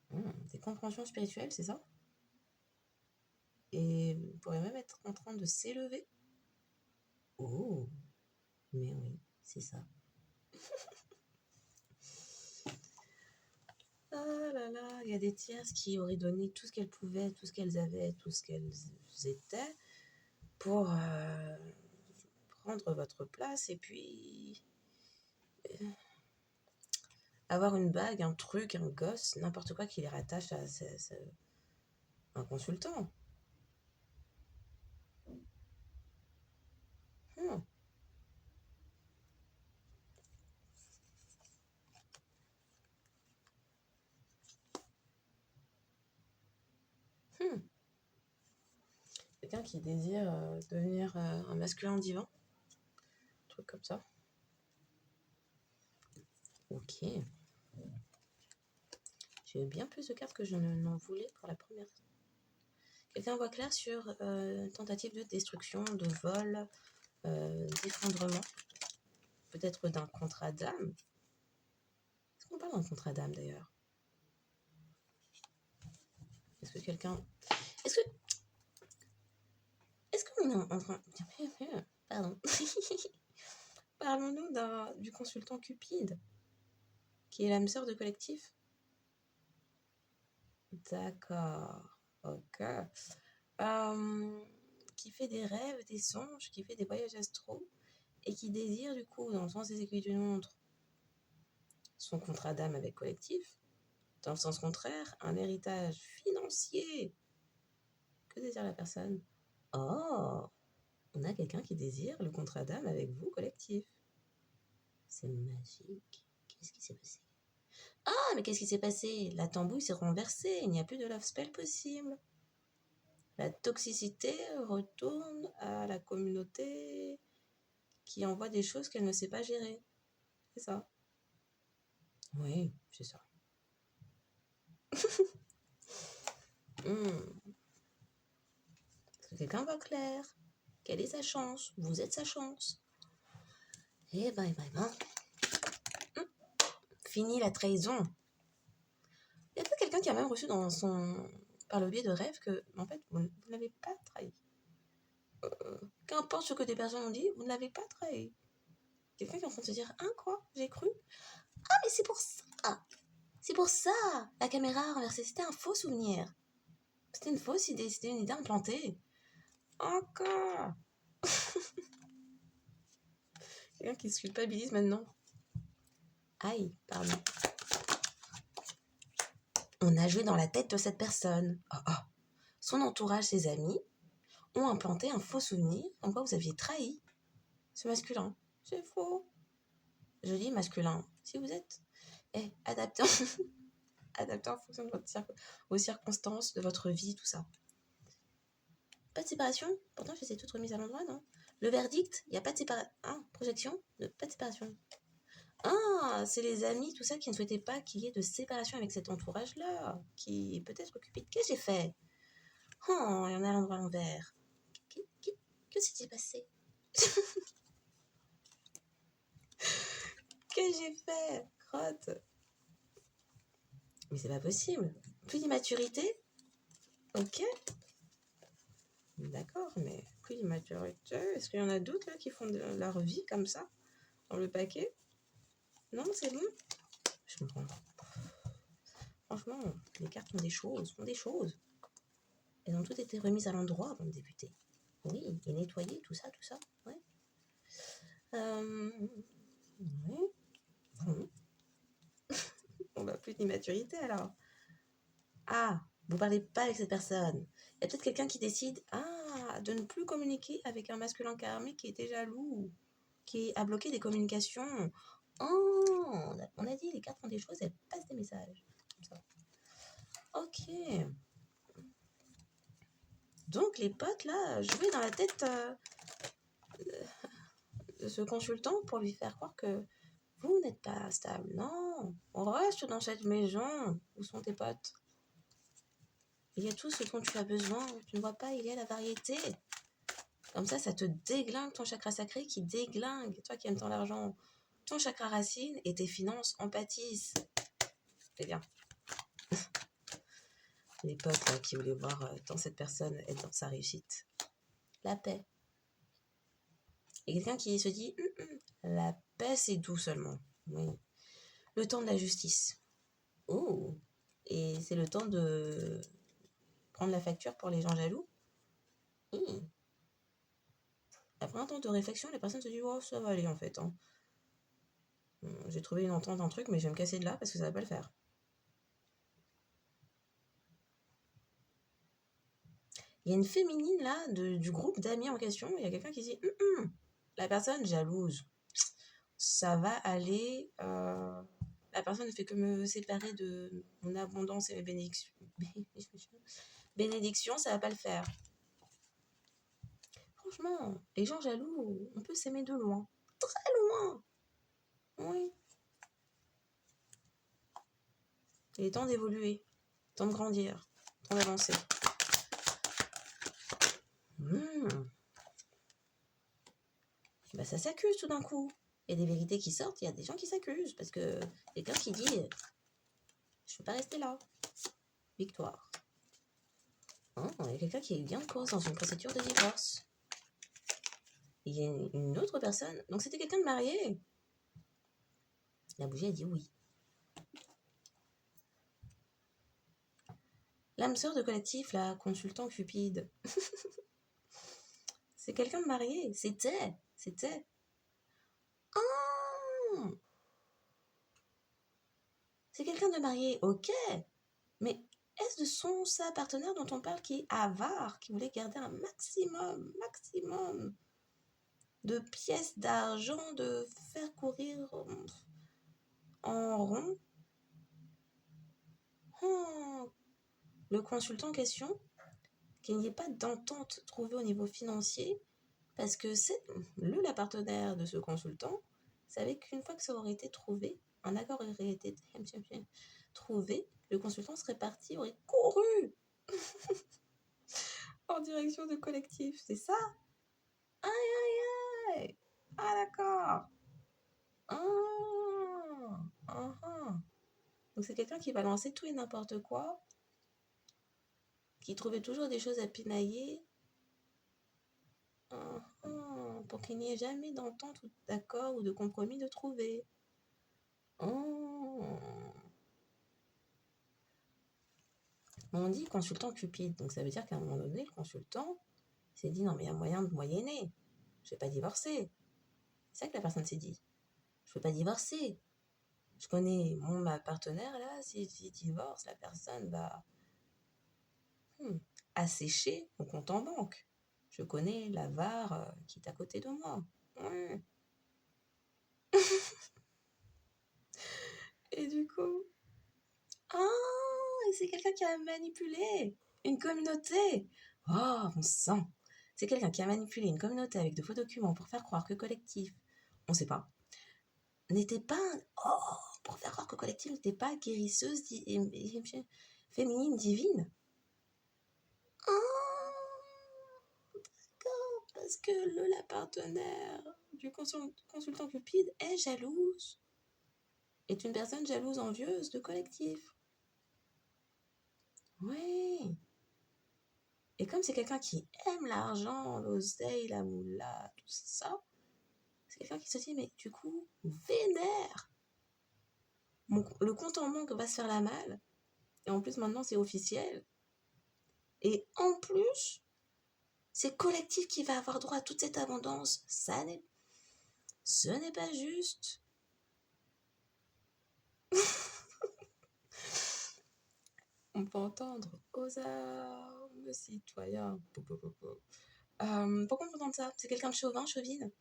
des compréhensions spirituelles, c'est ça? Et pourrait même être en train de s'élever. Oh, mais oui, c'est ça. Ah là là, il y a des tierces qui auraient donné tout ce qu'elles pouvaient, tout ce qu'elles avaient, tout ce qu'elles étaient pour prendre votre place et puis avoir une bague, un truc, un gosse, n'importe quoi qui les rattache à un consultant. Hmm. Hmm. Quelqu'un qui désire devenir un masculin divin, un truc comme ça. Ok. J'ai eu bien plus de cartes que je n'en voulais pour la première. Quelqu'un voit clair sur tentative de destruction, de vol, d'effondrement. Peut-être d'un contrat d'âme. Est-ce qu'on parle d'un contrat d'âme d'ailleurs? Est-ce que quelqu'un... Est-ce que... Est-ce qu'on est en train... Pardon. Parlons-nous du consultant Cupide, qui est l'âme sœur de collectif? D'accord. Ok. Qui fait des rêves, des songes, qui fait des voyages astraux, et qui désire du coup, dans le sens des aiguilles d'une montre, son contrat d'âme avec collectif. Dans le sens contraire, un héritage financier. Que désire la personne? Oh, on a quelqu'un qui désire le contrat d'âme avec vous, collectif. C'est magique. Qu'est-ce qui s'est passé? Ah, mais qu'est-ce qui s'est passé? La tambouille s'est renversée. Il n'y a plus de love spell possible. La toxicité retourne à la communauté qui envoie des choses qu'elle ne sait pas gérer. C'est ça. Oui, c'est ça. Est-ce que quelqu'un voit clair? Quelle est sa chance? Vous êtes sa chance. Eh ben. Fini la trahison. Il y a peut-être quelqu'un qui a même reçu par le biais de rêves que, en fait, vous ne l'avez pas trahi. Qu'importe ce que des personnes ont dit, vous ne l'avez pas trahi. Quelqu'un qui est en train de se dire, hein, quoi? J'ai cru? Ah, mais c'est pour ça! C'est pour ça! La caméra renversée, c'était un faux souvenir. C'était une fausse idée, c'était une idée implantée. Encore! Quelqu'un qui se culpabilise maintenant. Aïe, pardon. On a joué dans la tête de cette personne. Son entourage, ses amis, ont implanté un faux souvenir en quoi vous aviez trahi ce masculin. C'est faux. Je dis masculin. Si vous êtes adapté en fonction de vos circonstances, de votre vie, tout ça. Pas de séparation? Pourtant, je les ai toutes remises à l'endroit, non? Le verdict, il n'y a pas de séparation. Projection, pas de séparation. Ah, c'est les amis, tout ça, qui ne souhaitaient pas qu'il y ait de séparation avec cet entourage-là, qui est peut-être occupé. Qu'est-ce que j'ai fait? Oh, il y en a à l'endroit l'envers. Que s'est-il passé? Que j'ai fait? Crotte. Mais c'est pas possible. Plus d'immaturité? Ok. D'accord, mais plus d'immaturité. Est-ce qu'il y en a d'autres là qui font de leur vie comme ça, dans le paquet? Non, c'est bon. Je comprends. Franchement, les cartes font des choses, Elles ont toutes été remises à l'endroit avant de débuter. Oui, et nettoyées, tout ça, ouais. Ouais. Bon. On va plus d'immaturité alors. Ah, vous parlez pas avec cette personne. Il y a peut-être quelqu'un qui décide de ne plus communiquer avec un masculin karmique qui était jaloux, qui a bloqué des communications. Oh, on a dit les cartes font des choses, elles passent des messages. Comme ça. Ok. Donc les potes là, jouaient dans la tête de ce consultant pour lui faire croire que vous n'êtes pas stable. Non, on reste dans cette maison. Où sont tes potes? Il y a tout ce dont tu as besoin. Tu ne vois pas, il y a la variété. Comme ça te déglingue ton chakra sacré qui déglingue. Toi qui aimes tant l'argent, ton chakra racine et tes finances en pâtissent. C'est bien. Les potes là, qui voulaient voir dans cette personne être dans sa réussite. La paix. Et quelqu'un qui se dit la paix, c'est doux seulement. Oui. Le temps de la justice. Oh. Et c'est le temps de prendre la facture pour les gens jaloux. Après un temps de réflexion, les personnes se disent oh, ça va aller en fait. Hein. J'ai trouvé une entente, un truc, mais je vais me casser de là parce que ça va pas le faire. Il y a une féminine là du groupe d'amis en question. Il y a quelqu'un qui dit la personne jalouse. Ça va aller. La personne ne fait que me séparer de mon abondance et mes bénédictions. Bénédiction, ça va pas le faire. Franchement, les gens jaloux, on peut s'aimer de loin. Très loin. Oui. Il est temps d'évoluer. Temps de grandir. Temps d'avancer. Bah ça s'accuse tout d'un coup. Il y a des vérités qui sortent, il y a des gens qui s'accusent. Parce que quelqu'un qui dit je ne peux pas rester là. Victoire. Il y a quelqu'un qui est bien de cause dans une procédure de divorce. Il y a une autre personne. Donc c'était quelqu'un de marié. La bougie a dit oui. L'âme sœur de collectif, la consultant cupide. C'est quelqu'un de marié. C'était. C'est quelqu'un de marié, ok. Mais est-ce de sa partenaire dont on parle qui est avare, qui voulait garder un maximum de pièces d'argent, de faire courir en rond le consultant en question, qu'il n'y ait pas d'entente trouvée au niveau financier, parce que c'est la partenaire de ce consultant savait qu'une fois que ça aurait été trouvé, un accord aurait été trouvé, le consultant serait parti, aurait couru en direction de collectif, c'est ça? Aïe. Ah d'accord. Donc c'est quelqu'un qui va lancer tout et n'importe quoi, qui trouvait toujours des choses à pinailler, pour qu'il n'y ait jamais d'entente ou d'accord ou de compromis de trouver. On dit consultant cupide, donc ça veut dire qu'à un moment donné, le consultant s'est dit non mais il y a moyen de moyenner, je vais pas divorcer. C'est ça que la personne s'est dit. Je veux pas divorcer. Je connais ma partenaire là, si divorce, la personne va assécher mon compte en banque. Je connais l'avare qui est à côté de moi. Et du coup, c'est quelqu'un qui a manipulé une communauté. Oh, bon sang. C'est quelqu'un qui a manipulé une communauté avec de faux documents pour faire croire que collectif, on sait pas, n'était pas... pour faire croire que collectif n'était pas guérisseuse féminine divine. D'accord, parce que la partenaire du consultant cupide est jalouse. Est une personne jalouse envieuse de collectif. Oui. Et comme c'est quelqu'un qui aime l'argent, l'oseille, la moula, tout ça, c'est quelqu'un qui se dit, mais du coup, vénère. Le compte en banque va se faire la malle. Et en plus, maintenant, c'est officiel. Et en plus, c'est collectif qui va avoir droit à toute cette abondance. Ce n'est pas juste. On peut entendre aux armes citoyens. Pourquoi on peut entendre ça? C'est quelqu'un de chauvine.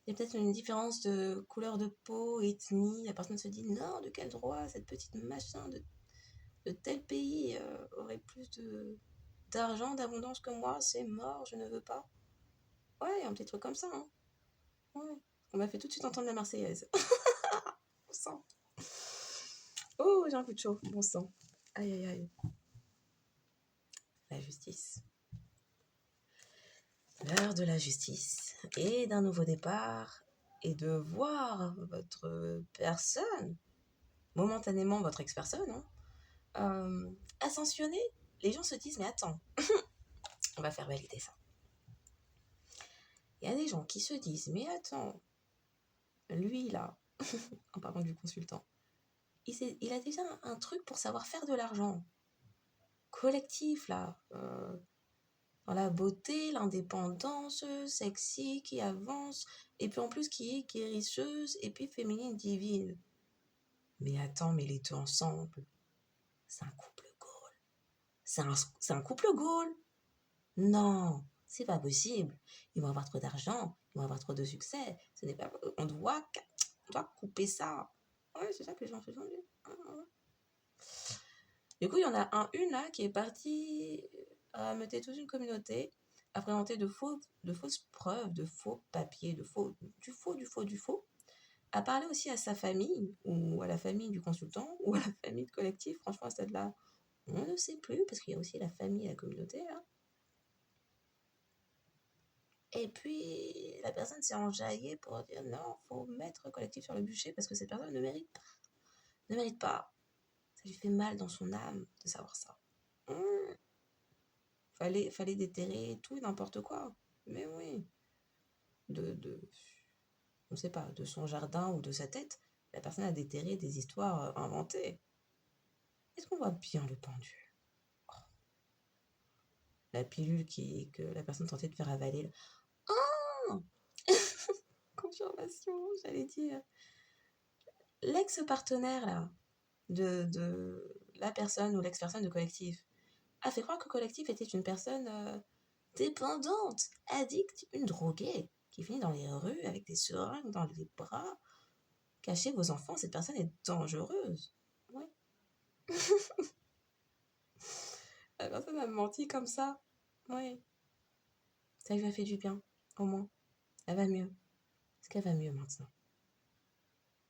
Il y a peut-être une différence de couleur de peau, ethnie. La personne se dit non, de quel droit cette petite machin de tel pays aurait plus d'argent, d'abondance que moi. C'est mort, je ne veux pas. Ouais, un petit truc comme ça. Hein. Ouais. On m'a fait tout de suite entendre la Marseillaise. Bon sang. Oh, j'ai un coup de chaud. Bon sang. Aïe. La justice. L'heure de la justice et d'un nouveau départ et de voir votre personne, momentanément votre ex-personne, ascensionner. Les gens se disent mais attends, on va faire valider ça. Il y a des gens qui se disent, mais attends, lui là, en parlant du consultant, il a déjà un truc pour savoir faire de l'argent. Collectif là, dans la beauté, l'indépendance, sexy, qui avance, et puis en plus qui est guérisseuse, et puis féminine divine. Mais attends, mais les deux ensemble, c'est un couple goal. C'est un couple goal. Non, c'est pas possible. Ils vont avoir trop d'argent, ils vont avoir trop de succès. Ce n'est pas, on doit couper ça. Ouais, c'est ça que les gens se sont dit. Du coup, il y en a une là qui est partie à meuter toute une communauté, à présenter de fausses preuves, de faux papiers, du faux, à parler aussi à sa famille, ou à la famille du consultant, ou à la famille de collectif. Franchement, à ce stade-là, on ne sait plus, parce qu'il y a aussi la famille et la communauté là. Et puis, la personne s'est enjaillée pour dire non, faut mettre collectif sur le bûcher parce que cette personne ne mérite pas. Ne mérite pas. Ça lui fait mal dans son âme de savoir ça. Fallait déterrer tout et n'importe quoi. Mais oui. On ne sait pas, de son jardin ou de sa tête, la personne a déterré des histoires inventées. Est-ce qu'on voit bien le pendu? La pilule que la personne tentait de faire avaler. Oh confirmation, j'allais dire. L'ex-partenaire, là, de la personne ou l'ex-personne de collectif, a fait croire que collectif était une personne dépendante, addicte, une droguée, qui finit dans les rues avec des seringues dans les bras. Cachez vos enfants, cette personne est dangereuse. Oui. La personne a menti comme ça. Oui. Ça lui a fait du bien, au moins. Elle va mieux. Est-ce qu'elle va mieux maintenant?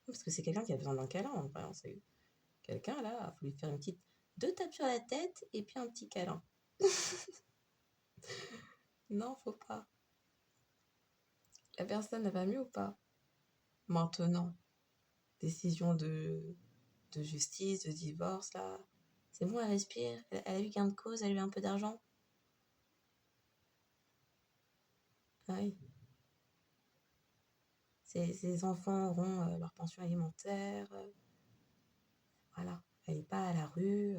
Parce que c'est quelqu'un qui a besoin d'un câlin, en vrai. C'est quelqu'un, là, il faut lui faire une petite 2 tapes sur la tête et puis un petit câlin. Non, faut pas. La personne, elle va mieux ou pas? Maintenant, décision de justice, de divorce, là. C'est bon, elle respire. Elle a eu gain de cause, elle a eu un peu d'argent. Ah oui. Ses enfants auront leur pension alimentaire. Voilà. Elle n'est pas à la rue.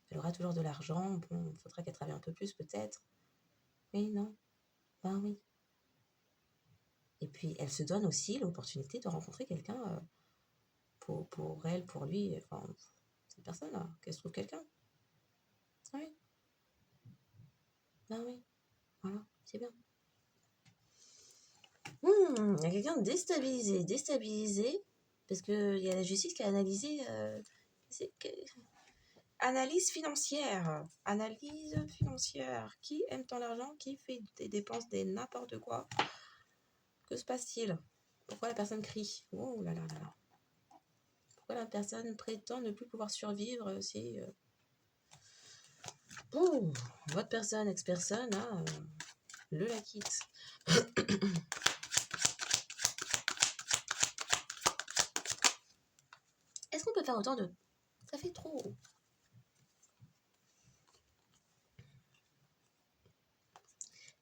Elle aura toujours de l'argent. Bon, il faudra qu'elle travaille un peu plus, peut-être. Oui, non. Ben oui. Et puis, elle se donne aussi l'opportunité de rencontrer quelqu'un pour elle, pour lui, enfin, cette personne-là, qu'elle se trouve quelqu'un. Oui. Ben oui. Voilà, c'est bien. Il y a quelqu'un de déstabilisé, parce qu'il y a la justice qui a analysé. Analyse financière. Qui aime tant l'argent? Qui fait des dépenses, des n'importe quoi? Que se passe-t-il? Pourquoi la personne crie? Oh là là là là. Pourquoi la personne prétend ne plus pouvoir survivre si... votre personne, ex-personne, hein, le la quitte. Est-ce qu'on peut faire autant de... Ça fait trop.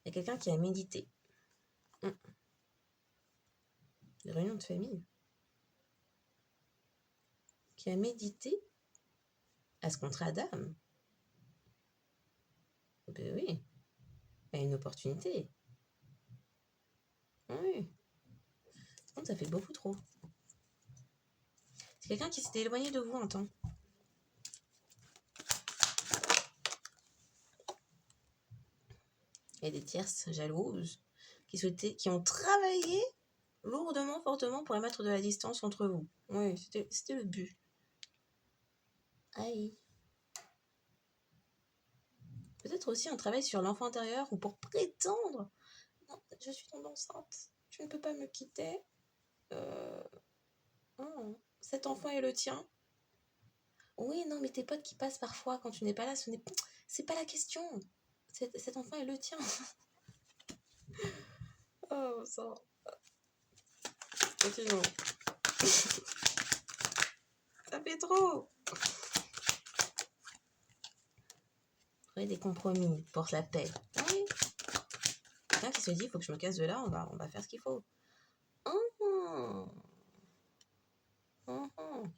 Il y a quelqu'un qui a médité. Des réunions de famille. Qui a médité à ce contrat d'âme. Ben oui. Il y a une opportunité. Oui. Ça fait beaucoup trop. C'est quelqu'un qui s'était éloigné de vous un temps. Il y a des tierces jalouses qui ont travaillé lourdement, fortement pour mettre de la distance entre vous. Oui, c'était le but. Aïe. Peut-être aussi un travail sur l'enfant intérieur ou pour prétendre. Non, je suis tombée enceinte. Tu ne peux pas me quitter. Cet enfant est le tien. Oui, non, mais tes potes qui passent parfois quand tu n'es pas là, c'est pas la question. Cet enfant est le tien. Oh, ça. Continuons. Ça fait trop. Trouver des compromis pour la paix. Oui. quelqu'un qui se dit, il faut que je me casse de là, on va faire ce qu'il faut. Hum, hum, hum.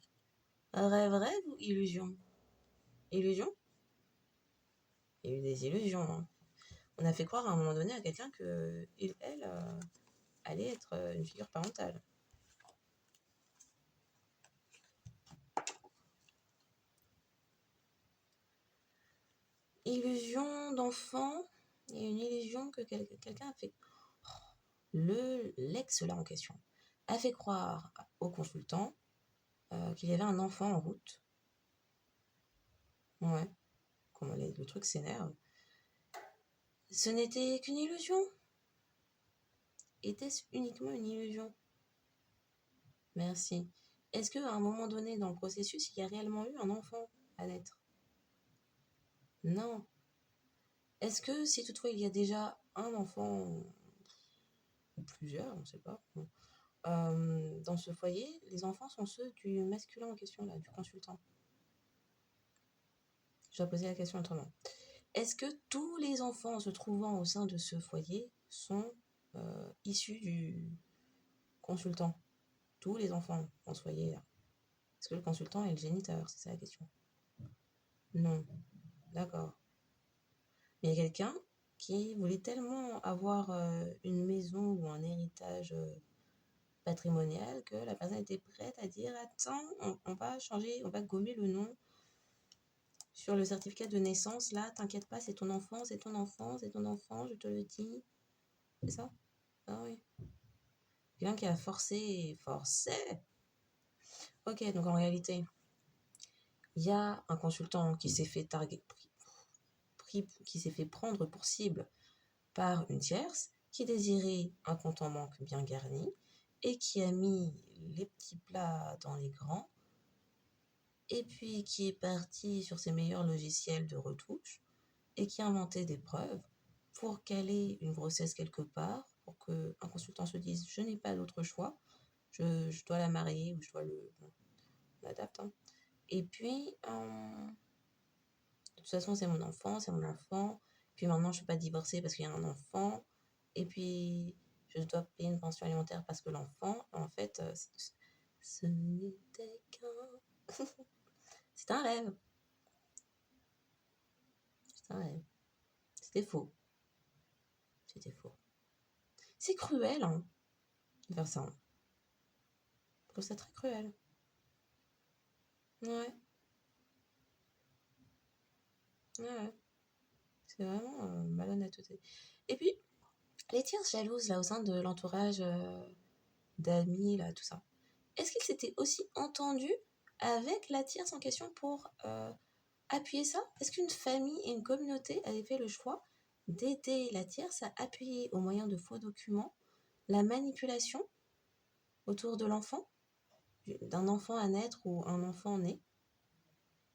Rêve ou illusion? Illusion? Il y a eu des illusions. Hein. On a fait croire à un moment donné à quelqu'un que elle allait être une figure parentale. Illusion d'enfant et une illusion que quelqu'un a fait. L'ex là en question a fait croire au consultant qu'il y avait un enfant en route. Ouais, comment le truc s'énerve. Ce n'était qu'une illusion. Était-ce uniquement une illusion? Merci. Est-ce qu'à un moment donné dans le processus, il y a réellement eu un enfant à naître? Non. Est-ce que si toutefois il y a déjà un enfant, ou plusieurs, on ne sait pas, bon, dans ce foyer, les enfants sont ceux du masculin en question, là, du consultant? Je dois poser la question autrement. Est-ce que tous les enfants se trouvant au sein de ce foyer sont issus du consultant? Tous les enfants dans ce foyer là. Est-ce que le consultant est le géniteur? C'est ça la question. Non. D'accord. Mais il y a quelqu'un qui voulait tellement avoir une maison ou un héritage patrimonial que la personne était prête à dire attends, on va changer, on va gommer le nom sur le certificat de naissance. Là, t'inquiète pas, c'est ton enfant, c'est ton enfant, c'est ton enfant, je te le dis. C'est ça? Ah oui. Quelqu'un qui a forcé. Ok, donc en réalité, il y a un consultant qui s'est fait qui s'est fait prendre pour cible par une tierce qui désirait un compte en banque bien garni et qui a mis les petits plats dans les grands et puis qui est parti sur ses meilleurs logiciels de retouche et qui a inventé des preuves pour caler une grossesse quelque part, pour qu'un consultant se dise je n'ai pas d'autre choix, je dois la marier ou je dois le... Bon, on adapte. Hein. Et puis, de toute façon, c'est mon enfant, c'est mon enfant. Puis maintenant, je ne peux pas divorcer parce qu'il y a un enfant. Et puis, je dois payer une pension alimentaire parce que l'enfant, en fait, ce n'était qu'un... c'est un rêve. C'est un rêve. C'était faux. C'était faux. C'est cruel, hein, de faire ça. Je trouve ça très cruel. Ouais. Ouais. C'est vraiment malhonnêteté. Et puis, les tierces jalouses, là, au sein de l'entourage d'amis, là, tout ça. Est-ce qu'ils s'étaient aussi entendus avec la tierce en question pour appuyer ça? Est-ce qu'une famille et une communauté avaient fait le choix d'aider la tierce à appuyer au moyen de faux documents la manipulation autour de l'enfant, d'un enfant à naître ou un enfant né?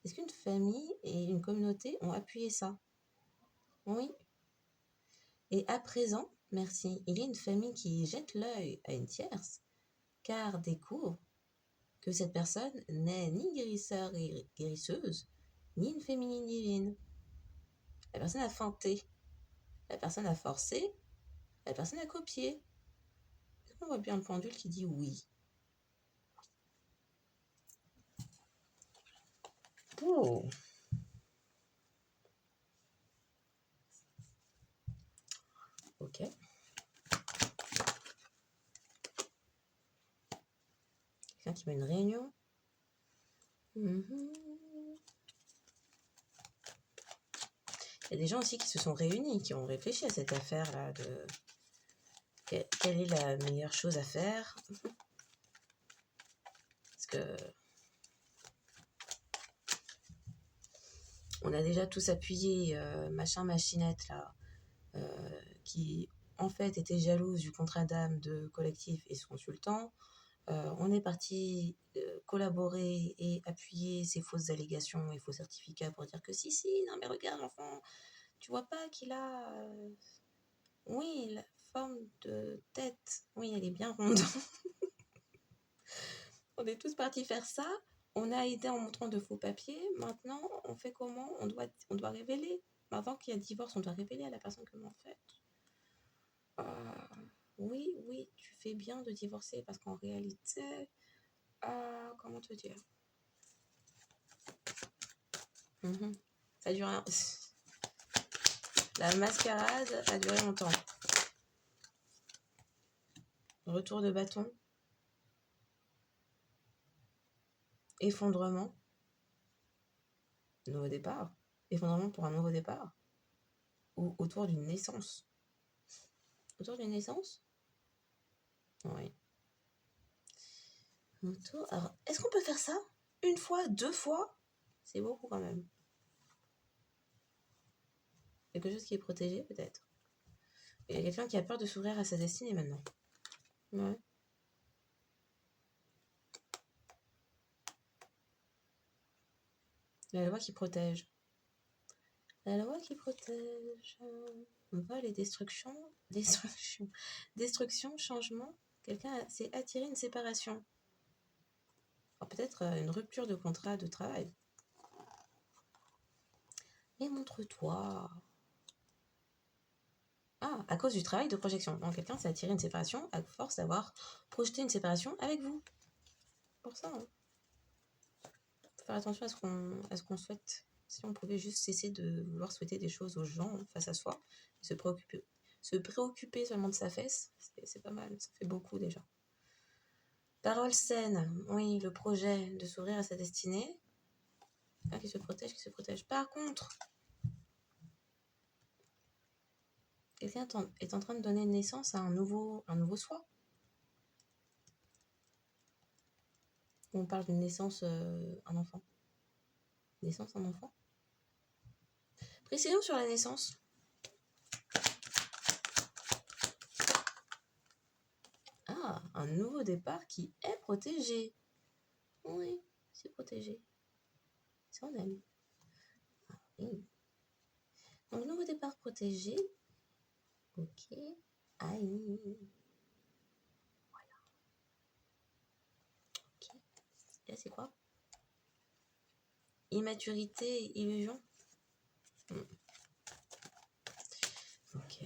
Est-ce qu'une famille et une communauté ont appuyé ça? Oui. Et à présent, merci, il y a une famille qui jette l'œil à une tierce car découvre que cette personne n'est ni guérisseur guérisseuse, ni une féminine divine. La personne a feinté, la personne a forcé, la personne a copié. Est-ce qu'on voit bien le pendule qui dit oui? Oh. Ok. Quelqu'un qui met une réunion. Il y a des gens aussi qui se sont réunis, qui ont réfléchi à cette affaire-là de quelle est la meilleure chose à faire. Parce que on a déjà tous appuyé machinette là, qui en fait était jalouse du contrat d'âme de collectif et ce consultant. On est parti collaborer et appuyer ces fausses allégations et faux certificats pour dire que si, non mais regarde l'enfant, tu vois pas qu'il a... oui, la forme de tête, oui, elle est bien ronde. On est tous partis faire ça, on a aidé en montrant de faux papiers, maintenant on fait comment? On doit révéler. Maintenant qu'il y a divorce, on doit révéler à la personne comment on fait. Oui, oui, tu fais bien de divorcer parce qu'en réalité, comment te dire? Ça dure un... La mascarade a duré longtemps. Retour de bâton. Effondrement. Nouveau départ. Effondrement pour un nouveau départ. Ou autour d'une naissance. Autour d'une naissance? Oui. Alors, est-ce qu'on peut faire ça? Une fois, 2 fois? C'est beaucoup quand même. Quelque chose qui est protégé, peut-être. Il y a quelqu'un qui a peur de s'ouvrir à sa destinée maintenant. Ouais. La loi qui protège. La loi qui protège. Vol et destruction. Destruction, changement. Quelqu'un s'est attiré une séparation. Alors, peut-être une rupture de contrat de travail. Mais montre-toi. Ah, à cause du travail de projection. Donc, quelqu'un s'est attiré une séparation à force d'avoir projeté une séparation avec vous. Pour ça, hein. Faut faire attention à ce qu'on souhaite. Si on pouvait juste cesser de vouloir souhaiter des choses aux gens face à soi, et se préoccuper seulement de sa fesse, c'est pas mal, ça fait beaucoup déjà. Parole saine, oui, le projet de s'ouvrir à sa destinée. Qui se protège. Par contre, quelqu'un est en train de donner naissance à un nouveau soi. On parle d'une naissance, un enfant. Naissance, un enfant. Précision sur la naissance. Ah, un nouveau départ qui est protégé. Oui, c'est protégé. Ça, on aime. Ah, oui. Donc, nouveau départ protégé. Ok. Aïe. Voilà. Ok. Et là, c'est quoi? Immaturité, illusion. Ok.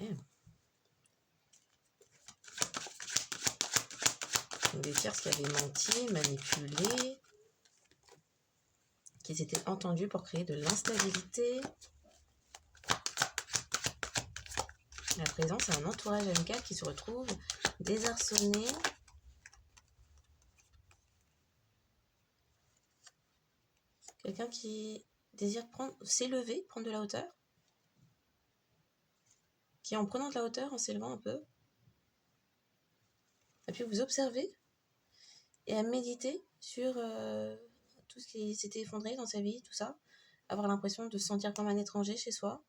Donc, des tierces qui avaient menti, manipulé, qui s'étaient entendus pour créer de l'instabilité. La présence, c'est un entourage amical qui se retrouve désarçonné. Quelqu'un qui désire s'élever, prendre de la hauteur. Qui, en prenant de la hauteur, en s'élevant un peu, a pu vous observer et à méditer sur tout ce qui s'était effondré dans sa vie, tout ça. Avoir l'impression de se sentir comme un étranger chez soi.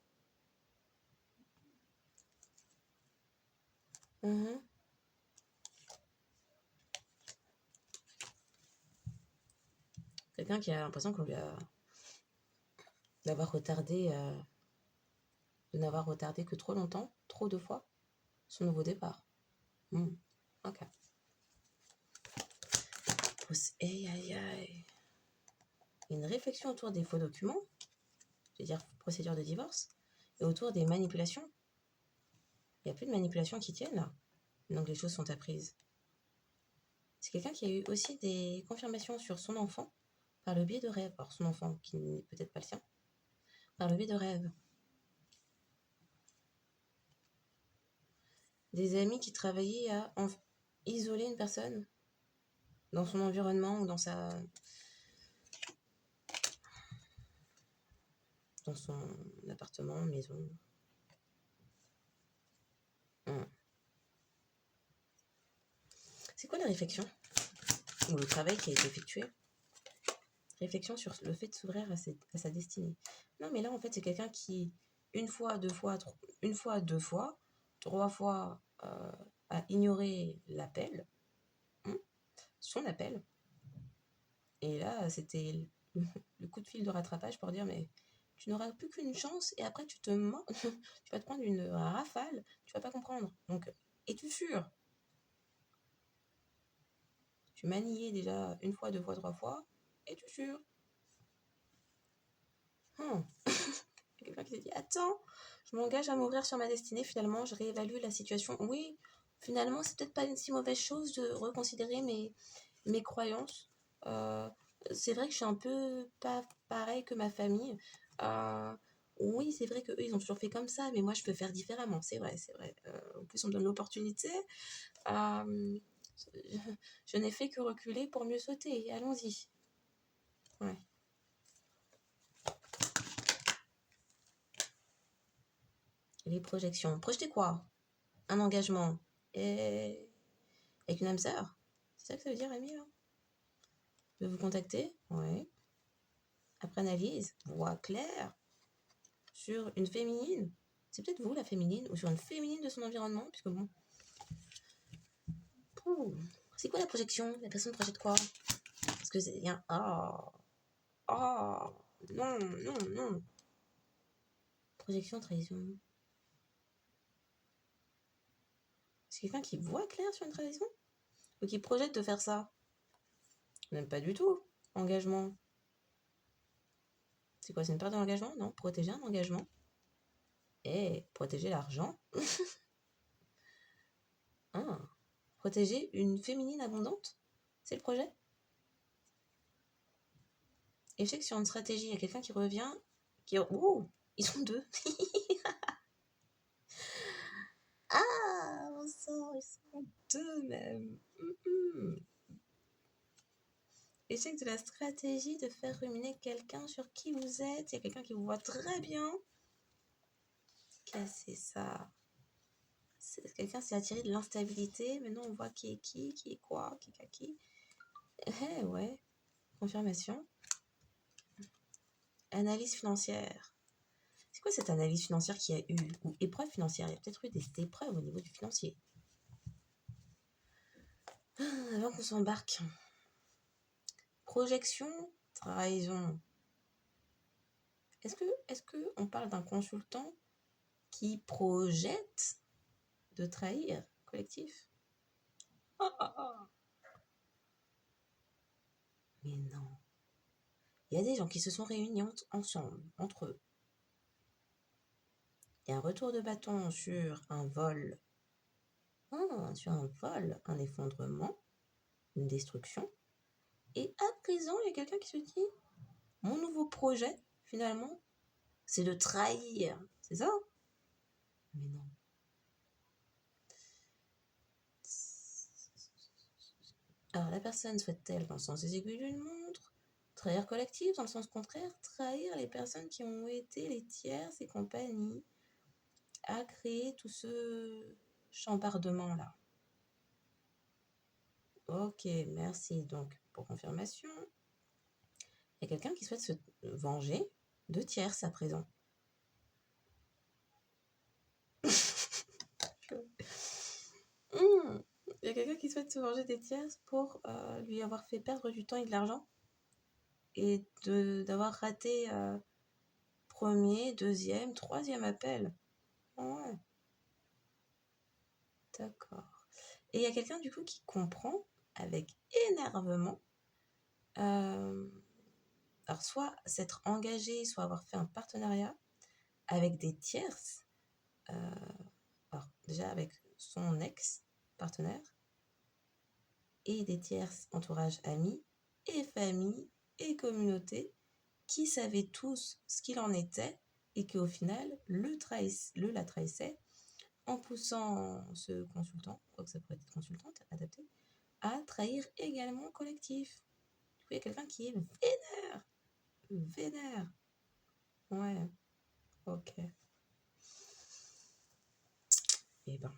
Quelqu'un qui a l'impression qu'on lui a d'avoir retardé, de n'avoir retardé que trop longtemps, trop de fois, son nouveau départ. Ok. Aïe, aïe, aïe. Une réflexion autour des faux documents, c'est-à-dire procédure de divorce, et autour des manipulations. Il n'y a plus de manipulations qui tiennent là. Donc les choses sont apprises. C'est quelqu'un qui a eu aussi des confirmations sur son enfant par le biais de rêves. Alors son enfant, qui n'est peut-être pas le sien, par le biais de rêves. Des amis qui travaillaient à isoler une personne dans son environnement ou dans son appartement, maison. C'est quoi la réflexion? Ou le travail qui a été effectué? Réflexion sur le fait de s'ouvrir à sa destinée. Non, mais là, en fait, c'est quelqu'un qui, une fois, deux fois, trois fois, a ignoré l'appel, son appel. Et là, c'était le coup de fil de rattrapage pour dire, mais tu n'auras plus qu'une chance et après, tu vas te prendre une rafale, tu vas pas comprendre. Donc, es-tu sûr? Tu m'as nié déjà une fois, deux fois, trois fois, es-tu sûr? Quelqu'un qui s'est dit, attends, Je m'engage à m'ouvrir sur ma destinée, finalement, je réévalue la situation. Oui, finalement, c'est peut-être pas une si mauvaise chose de reconsidérer mes croyances. Euh, c'est vrai que je suis un peu pas pareil que ma famille. Euh, oui, c'est vrai qu'eux, ils ont toujours fait comme ça, mais moi, je peux faire différemment. C'est vrai, c'est vrai. En plus, on me donne l'opportunité. Euh, je n'ai fait que reculer pour mieux sauter. Allons-y. Ouais. Les projections. Projeter quoi? Un engagement. Et avec une âme sœur. C'est ça que ça veut dire, Rémi, là? Je vais vous contacter. Oui. Après analyse, voix claire sur une féminine. C'est peut-être vous, la féminine, ou sur une féminine de son environnement, puisque bon. C'est quoi la projection? La personne projette quoi? Parce que c'est un. Non, non, non. Projection, trahison. C'est quelqu'un qui voit clair sur une trahison? Ou qui projette de faire ça? Même pas du tout. Engagement. C'est quoi? C'est une perte d'engagement? Non. Protéger un engagement. Et protéger l'argent. Ah. Protéger une féminine abondante? C'est le projet? Et je sais que sur une stratégie, il y a quelqu'un qui revient, qui... Oh, ils sont deux. Ah, on sent, ils sont deux même. Échec de la stratégie de faire ruminer quelqu'un sur qui vous êtes. Il y a quelqu'un qui vous voit très bien. Qu'est-ce que c'est ça? Quelqu'un s'est attiré de l'instabilité. Maintenant, on voit qui est quoi, qui est à qui. Eh ouais, confirmation. Analyse financière. C'est quoi cette analyse financière qu'il y a eu? Ou épreuve financière? Il y a peut-être eu des épreuves au niveau du financier. Avant qu'on s'embarque. Projection, trahison. Est-ce que on parle d'un consultant qui projette de trahir collectif? Mais non. Il y a des gens qui se sont réunis ensemble, entre eux. Il y a un retour de bâton sur un vol. Sur un vol, un effondrement, une destruction. Et à présent, il y a quelqu'un qui se dit, mon nouveau projet, finalement, c'est de trahir. C'est ça? Mais non. Alors, la personne souhaite-t-elle, dans le sens des aiguilles d'une montre, trahir collectif, dans le sens contraire, trahir les personnes qui ont été les tierces et compagnie à créer tout ce chambardement-là? Ok, merci donc pour confirmation. Il y a quelqu'un qui souhaite se venger de tierces à présent. Il y a quelqu'un qui souhaite se venger des tierces pour lui avoir fait perdre du temps et de l'argent et d'avoir raté premier, deuxième, troisième appel. Ouais. D'accord. Et il y a quelqu'un du coup qui comprend avec énervement, alors soit s'être engagé, soit avoir fait un partenariat avec des tierces, alors déjà avec son ex-partenaire, et des tierces entourage amis, et famille, et communauté, qui savaient tous ce qu'il en était, et qui au final la trahissaient, en poussant ce consultant, quoique ça pourrait être consultante, adapté, à trahir également collectif. Du coup, il y a quelqu'un qui est vénère. Vénère. Ouais, ok. Eh ben.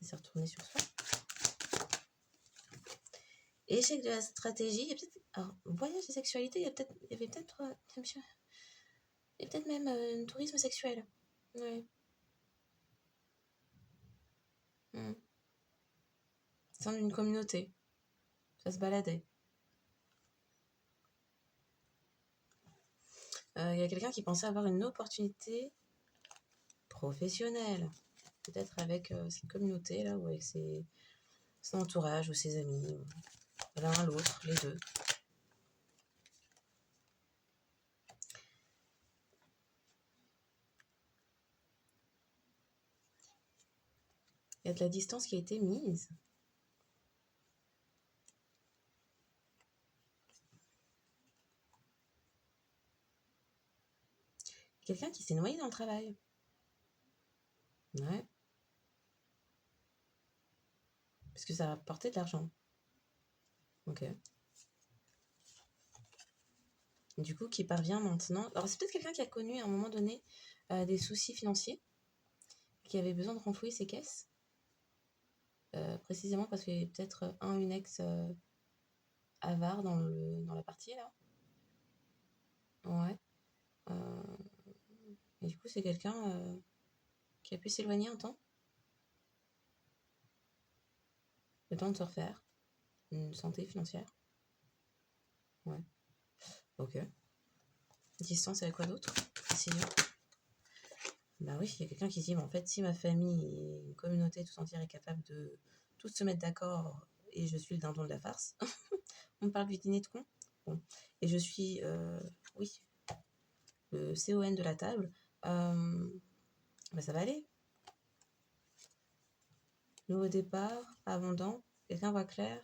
C'est retourné sur soi. Échec de la stratégie, il y a peut-être. Alors, voyage et sexualité, il y avait peut-être. Il y a peut-être même un tourisme sexuel. Ouais. Sein d'une communauté. Ça se baladait. Il y a quelqu'un qui pensait avoir une opportunité professionnelle. Peut-être avec cette communauté là, ou avec ses son entourage ou ses amis, l'un, l'autre, les deux. Il y a de la distance qui a été mise. Quelqu'un qui s'est noyé dans le travail. Ouais. Parce que ça a apporté de l'argent. Ok. Du coup, qui parvient maintenant... Alors, c'est peut-être quelqu'un qui a connu à un moment donné des soucis financiers, qui avait besoin de renflouer ses caisses. Précisément parce qu'il y avait peut-être une ex avare dans la partie, là. Ouais. Et du coup, c'est quelqu'un qui a pu s'éloigner un temps. Le temps de se refaire. Une santé financière. Ouais. Ok. Distance avec quoi d'autre? Précision. Bah oui, il y a quelqu'un qui se dit, mais en fait, si ma famille et une communauté tout entière est capable de tous se mettre d'accord et je suis le dindon de la farce, on me parle du dîner de con. Bon. Et je suis, oui, le CON de la table, bah ça va aller. Nouveau départ, abondant, quelqu'un voit clair.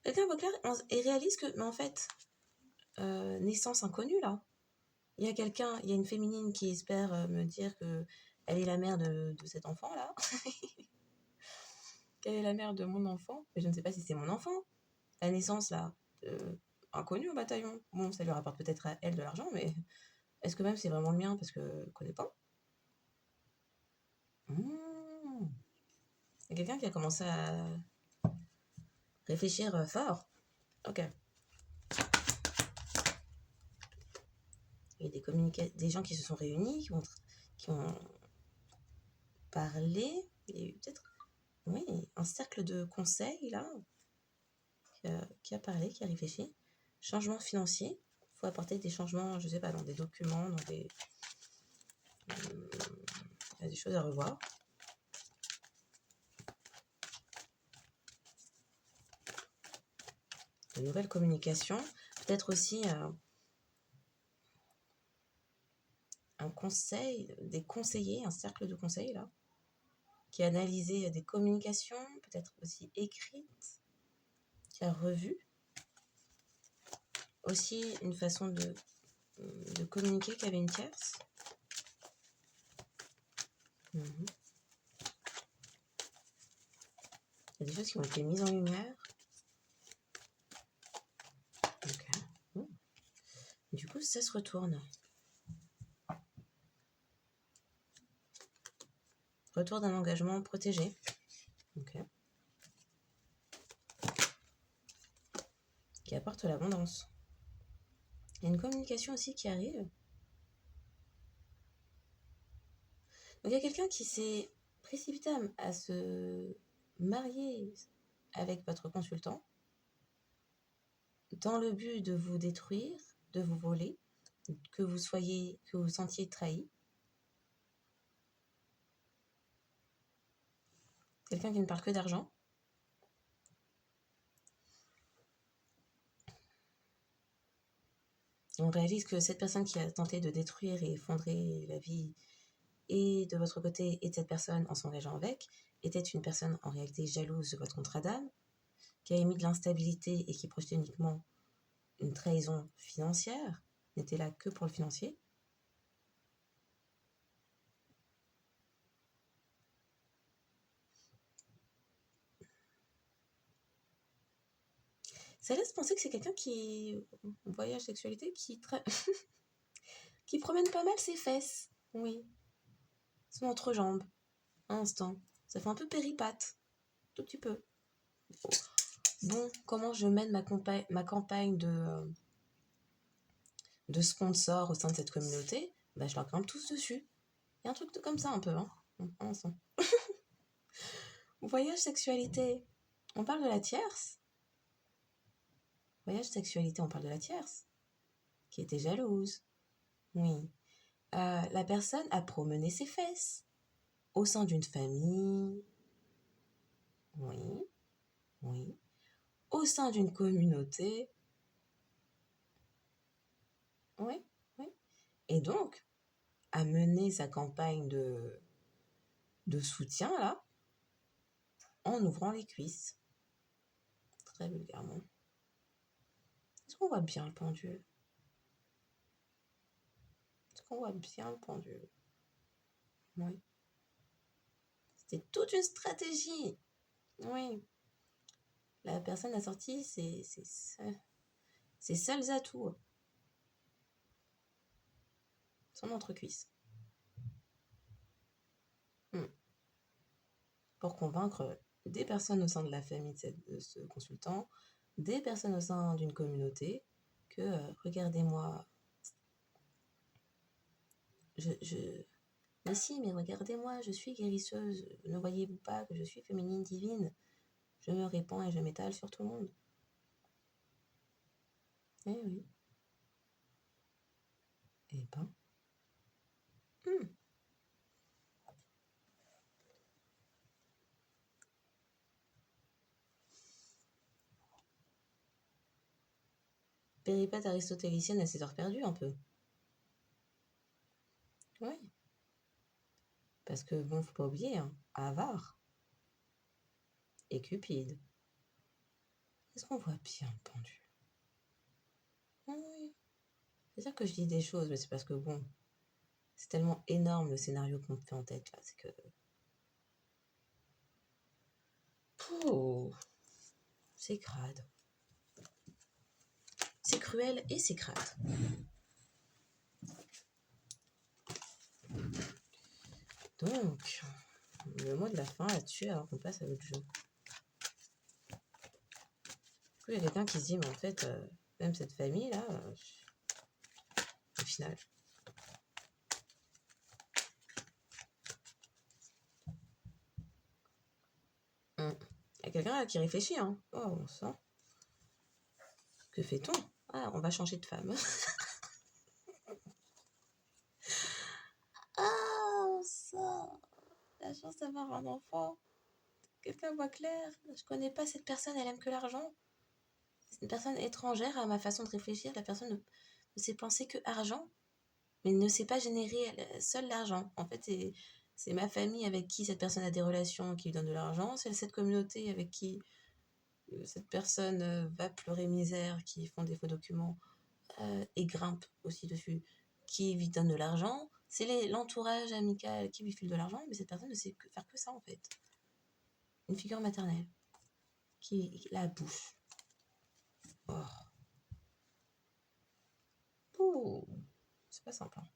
Quelqu'un voit clair et réalise que, mais en fait, naissance inconnue là. Il y a quelqu'un, il y a une féminine qui espère me dire que elle est la mère de cet enfant là. Qu'elle est la mère de mon enfant. Mais je ne sais pas si c'est mon enfant. La naissance là, inconnue au bataillon. Bon, ça lui rapporte peut-être à elle de l'argent, mais est-ce que même c'est vraiment le mien parce que je ne connais pas? Il y a quelqu'un qui a commencé à réfléchir fort. Ok. Il y a des gens qui se sont réunis, qui ont parlé. Il y a eu peut-être, oui, un cercle de conseil là, qui a parlé, qui a réfléchi. Changement financier. Il faut apporter des changements, je sais pas, dans des documents, dans des... Il y a des choses à revoir. De nouvelles communications. Peut-être aussi un conseil, des conseillers, un cercle de conseils là, qui a analysé des communications, peut-être aussi écrites, qui a revu. Aussi une façon de communiquer qui avait une tierce. Il y a des choses qui ont été mises en lumière. Okay. Du coup, ça se retourne. Retour d'un engagement protégé. Okay. Qui apporte l'abondance. Il y a une communication aussi qui arrive. Donc il y a quelqu'un qui s'est précipité à se marier avec votre consultant dans le but de vous détruire, de vous voler, que vous sentiez trahi. Quelqu'un qui ne parle que d'argent. On réalise que cette personne qui a tenté de détruire et effondrer la vie et de votre côté et de cette personne en s'engageant avec était une personne en réalité jalouse de votre contrat d'âme, qui a émis de l'instabilité et qui projetait uniquement une trahison financière, n'était là que pour le financier. Ça laisse penser que c'est quelqu'un qui, voyage sexualité, qui promène pas mal ses fesses. Oui. Son entrejambe. À l'instant. Ça fait un peu péripate. Tout petit peu. Bon, comment je mène ma campagne de sponsors au sein de cette communauté? Bah, je leur grimpe tous dessus. Il y a un truc comme ça un peu, hein. À l'instant. Voyage sexualité. On parle de la tierce. Voyage sexualité, on parle de la tierce. Qui était jalouse. Oui. La personne a promené ses fesses au sein d'une famille. Oui, oui. Au sein d'une communauté. Oui, oui. Et donc, a mené sa campagne de soutien, là, en ouvrant les cuisses. Très vulgairement. Est-ce qu'on voit bien le pendule? Est-ce qu'on voit bien le pendule? Oui. C'était toute une stratégie. Oui. La personne a sorti ses seuls atouts. Son entrecuisse. Pour convaincre des personnes au sein de la famille de ce consultant, des personnes au sein d'une communauté, que regardez-moi, mais si, mais regardez-moi, je suis guérisseuse, ne voyez-vous pas que je suis féminine divine? Je me répands et je m'étale sur tout le monde. Eh oui. Eh ben. Péripète aristotélicienne à 7 heures perdues, un peu. Oui. Parce que, bon, faut pas oublier, hein, avare et cupide. Est-ce qu'on voit bien le pendu? Oui. C'est-à-dire que je dis des choses, mais c'est parce que, bon, c'est tellement énorme le scénario qu'on me fait en tête, là. C'est que... Pouh, c'est crade. C'est cruel et c'est crade. Donc, le mot de la fin là-dessus, alors qu'on passe à l'autre jeu. Il y a quelqu'un qui se dit, mais en fait, même cette famille-là, au final... Il y a quelqu'un là qui réfléchit, hein. Oh, on sent. Que fait-on? Ah, on va changer de femme. Ah, on sent. La chance d'avoir un enfant. Quelqu'un voit clair. Je connais pas cette personne, elle aime que l'argent. C'est une personne étrangère à ma façon de réfléchir. La personne ne sait penser que argent, mais ne sait pas générer seule l'argent. En fait, c'est ma famille avec qui cette personne a des relations qui lui donne de l'argent. C'est cette communauté avec qui cette personne va pleurer misère, qui font des faux documents et grimpe aussi dessus, qui lui donne de l'argent. C'est l'entourage amical qui lui file de l'argent, mais cette personne ne sait faire que ça en fait. Une figure maternelle qui la bouche. Oh. Ouh. C'est pas simple. Hein.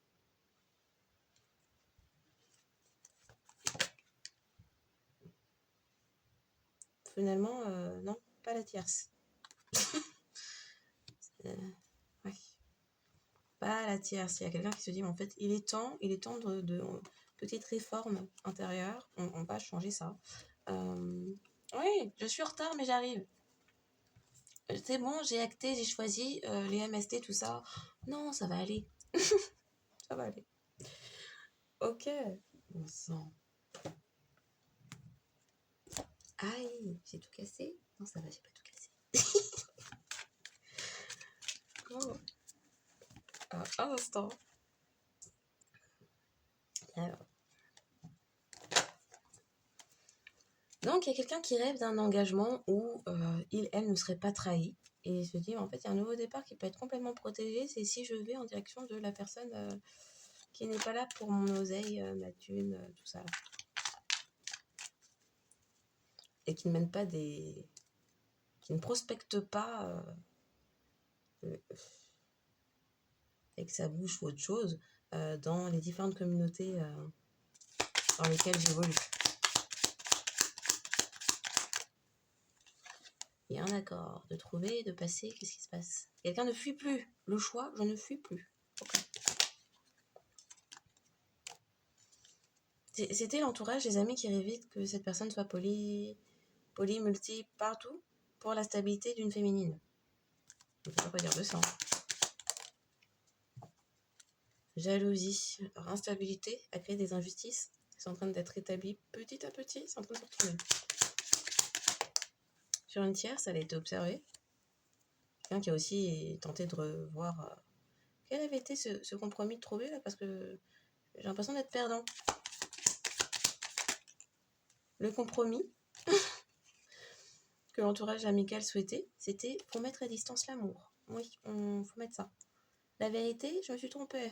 Finalement, non, pas la tierce. Ouais. Pas la tierce. Il y a quelqu'un qui se dit, mais en fait, il est temps de petite réforme intérieure. On va changer ça. Oui, je suis en retard, mais j'arrive. C'est bon, j'ai acté, j'ai choisi les MST, tout ça. Non, ça va aller. Ça va aller. Ok. Bon sang. Aïe, j'ai tout cassé? Non, ça va, j'ai pas tout cassé. Oh. Un instant. Alors. Donc, il y a quelqu'un qui rêve d'un engagement où elle ne serait pas trahie. Et il se dit, en fait, il y a un nouveau départ qui peut être complètement protégé. C'est si je vais en direction de la personne qui n'est pas là pour mon oseille, ma thune, tout ça. Et qui ne mène pas des... qui ne prospecte pas avec sa bouche ou autre chose dans les différentes communautés dans lesquelles j'évolue. Il y a un accord de trouver, de passer, qu'est-ce qui se passe? Quelqu'un ne fuit plus. Le choix, je ne fuis plus. Okay. C'était l'entourage, les amis qui rêvaient que cette personne soit poly, multi, partout, pour la stabilité d'une féminine. Je ne peux pas dire de ça. jalousie, alors, instabilité, à créer des injustices. C'est en train d'être établi petit à petit, c'est en train de se retourner. Sur une tierce, elle a été observée. Quelqu'un qui a aussi tenté de revoir quel avait été ce compromis trouvé là, parce que j'ai l'impression d'être perdant. Le compromis que l'entourage amical souhaitait, c'était pour mettre à distance l'amour. Oui, faut mettre ça. La vérité, je me suis trompée.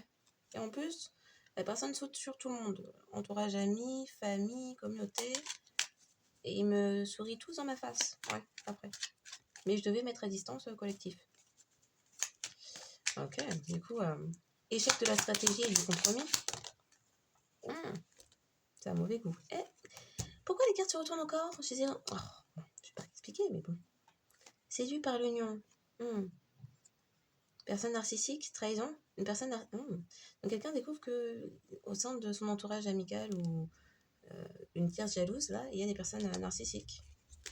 Et en plus, la personne saute sur tout le monde. Entourage ami, famille, communauté. Et ils me sourient tous dans ma face. Ouais, après. Mais je devais mettre à distance le collectif. Ok, du coup, échec de la stratégie et du compromis. C'est un mauvais goût. Eh, pourquoi les cartes se retournent encore? Je disais, oh, je vais pas expliquer, mais bon. Séduit par l'union. Personne narcissique, trahison. Une personne. Donc quelqu'un découvre que au sein de son entourage amical ou une tierce jalouse, là, il y a des personnes narcissiques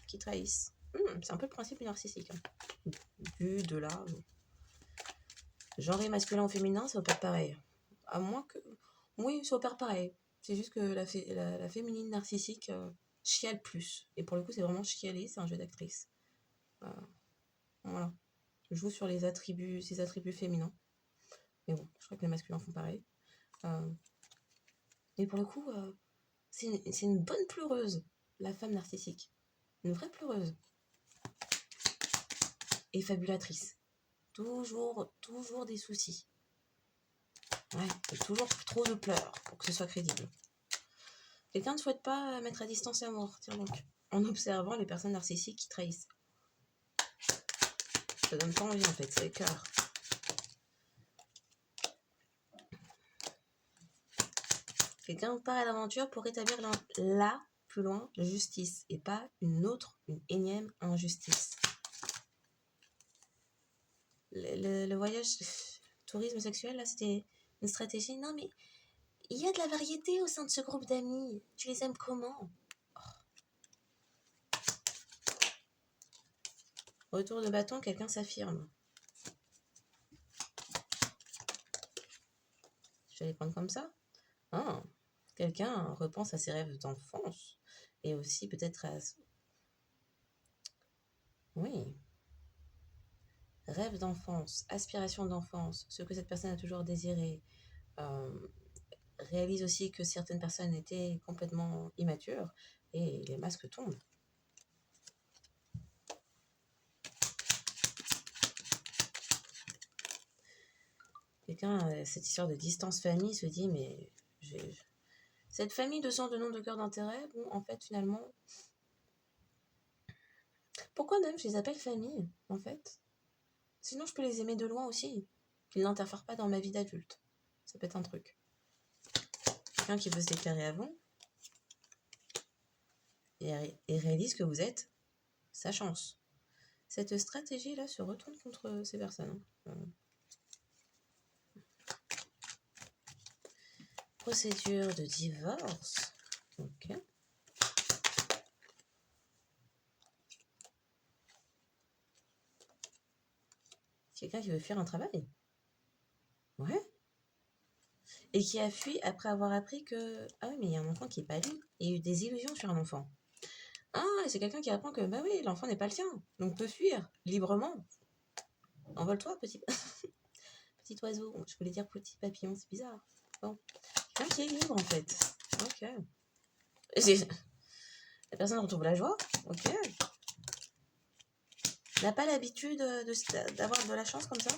qui trahissent. C'est un peu le principe du narcissique. Hein. Du, de là. Bon. Genre masculin ou féminin, ça opère pareil. À moins que. Oui, ça opère pareil. C'est juste que la féminine narcissique chiale plus. Et pour le coup, c'est vraiment chialer, c'est un jeu d'actrice. Voilà. Je joue sur ses attributs féminins. Mais bon, je crois que les masculins font pareil. Mais pour le coup, c'est une bonne pleureuse, la femme narcissique. Une vraie pleureuse. Et fabulatrice. Toujours des soucis. Ouais, et toujours trop de pleurs pour que ce soit crédible. Quelqu'un ne souhaite pas mettre à distance l'amour, tiens donc, en observant les personnes narcissiques qui trahissent. Ça donne pas envie en fait, c'est le cœur. Quelqu'un part à l'aventure pour rétablir plus loin, justice, et pas une énième injustice. Le voyage, tourisme sexuel, là, c'était une stratégie. Non, mais il y a de la variété au sein de ce groupe d'amis. Tu les aimes comment? Retour de bâton, quelqu'un s'affirme. Je vais les prendre comme ça. Quelqu'un repense à ses rêves d'enfance. Et aussi peut-être à... Oui. Rêve d'enfance, aspiration d'enfance, ce que cette personne a toujours désiré. Réalise aussi que certaines personnes étaient complètement immatures. Et les masques tombent. Quelqu'un, cette histoire de distance famille, se dit, mais cette famille de sang, de nom, de cœur, d'intérêt, bon, en fait, finalement, pourquoi même je les appelle famille, en fait? Sinon, je peux les aimer de loin aussi. Qu'ils n'interfèrent pas dans ma vie d'adulte. Ça peut être un truc. Quelqu'un qui veut se déclarer avant et réalise que vous êtes sa chance. Cette stratégie-là se retourne contre ces personnes. Procédure de divorce. Ok. Quelqu'un qui veut fuir un travail. Ouais. Et qui a fui après avoir appris que... Ah oui, mais il y a un enfant qui n'est pas lui. Il y a eu des illusions sur un enfant. Et c'est quelqu'un qui apprend que, bah oui, l'enfant n'est pas le tien. Donc peut fuir librement. Envole-toi, petit... petit oiseau. Je voulais dire petit papillon, c'est bizarre. Bon. Quelqu'un qui est libre, en fait. Ok. La personne retrouve la joie. Ok. N'a pas l'habitude d'avoir de la chance comme ça.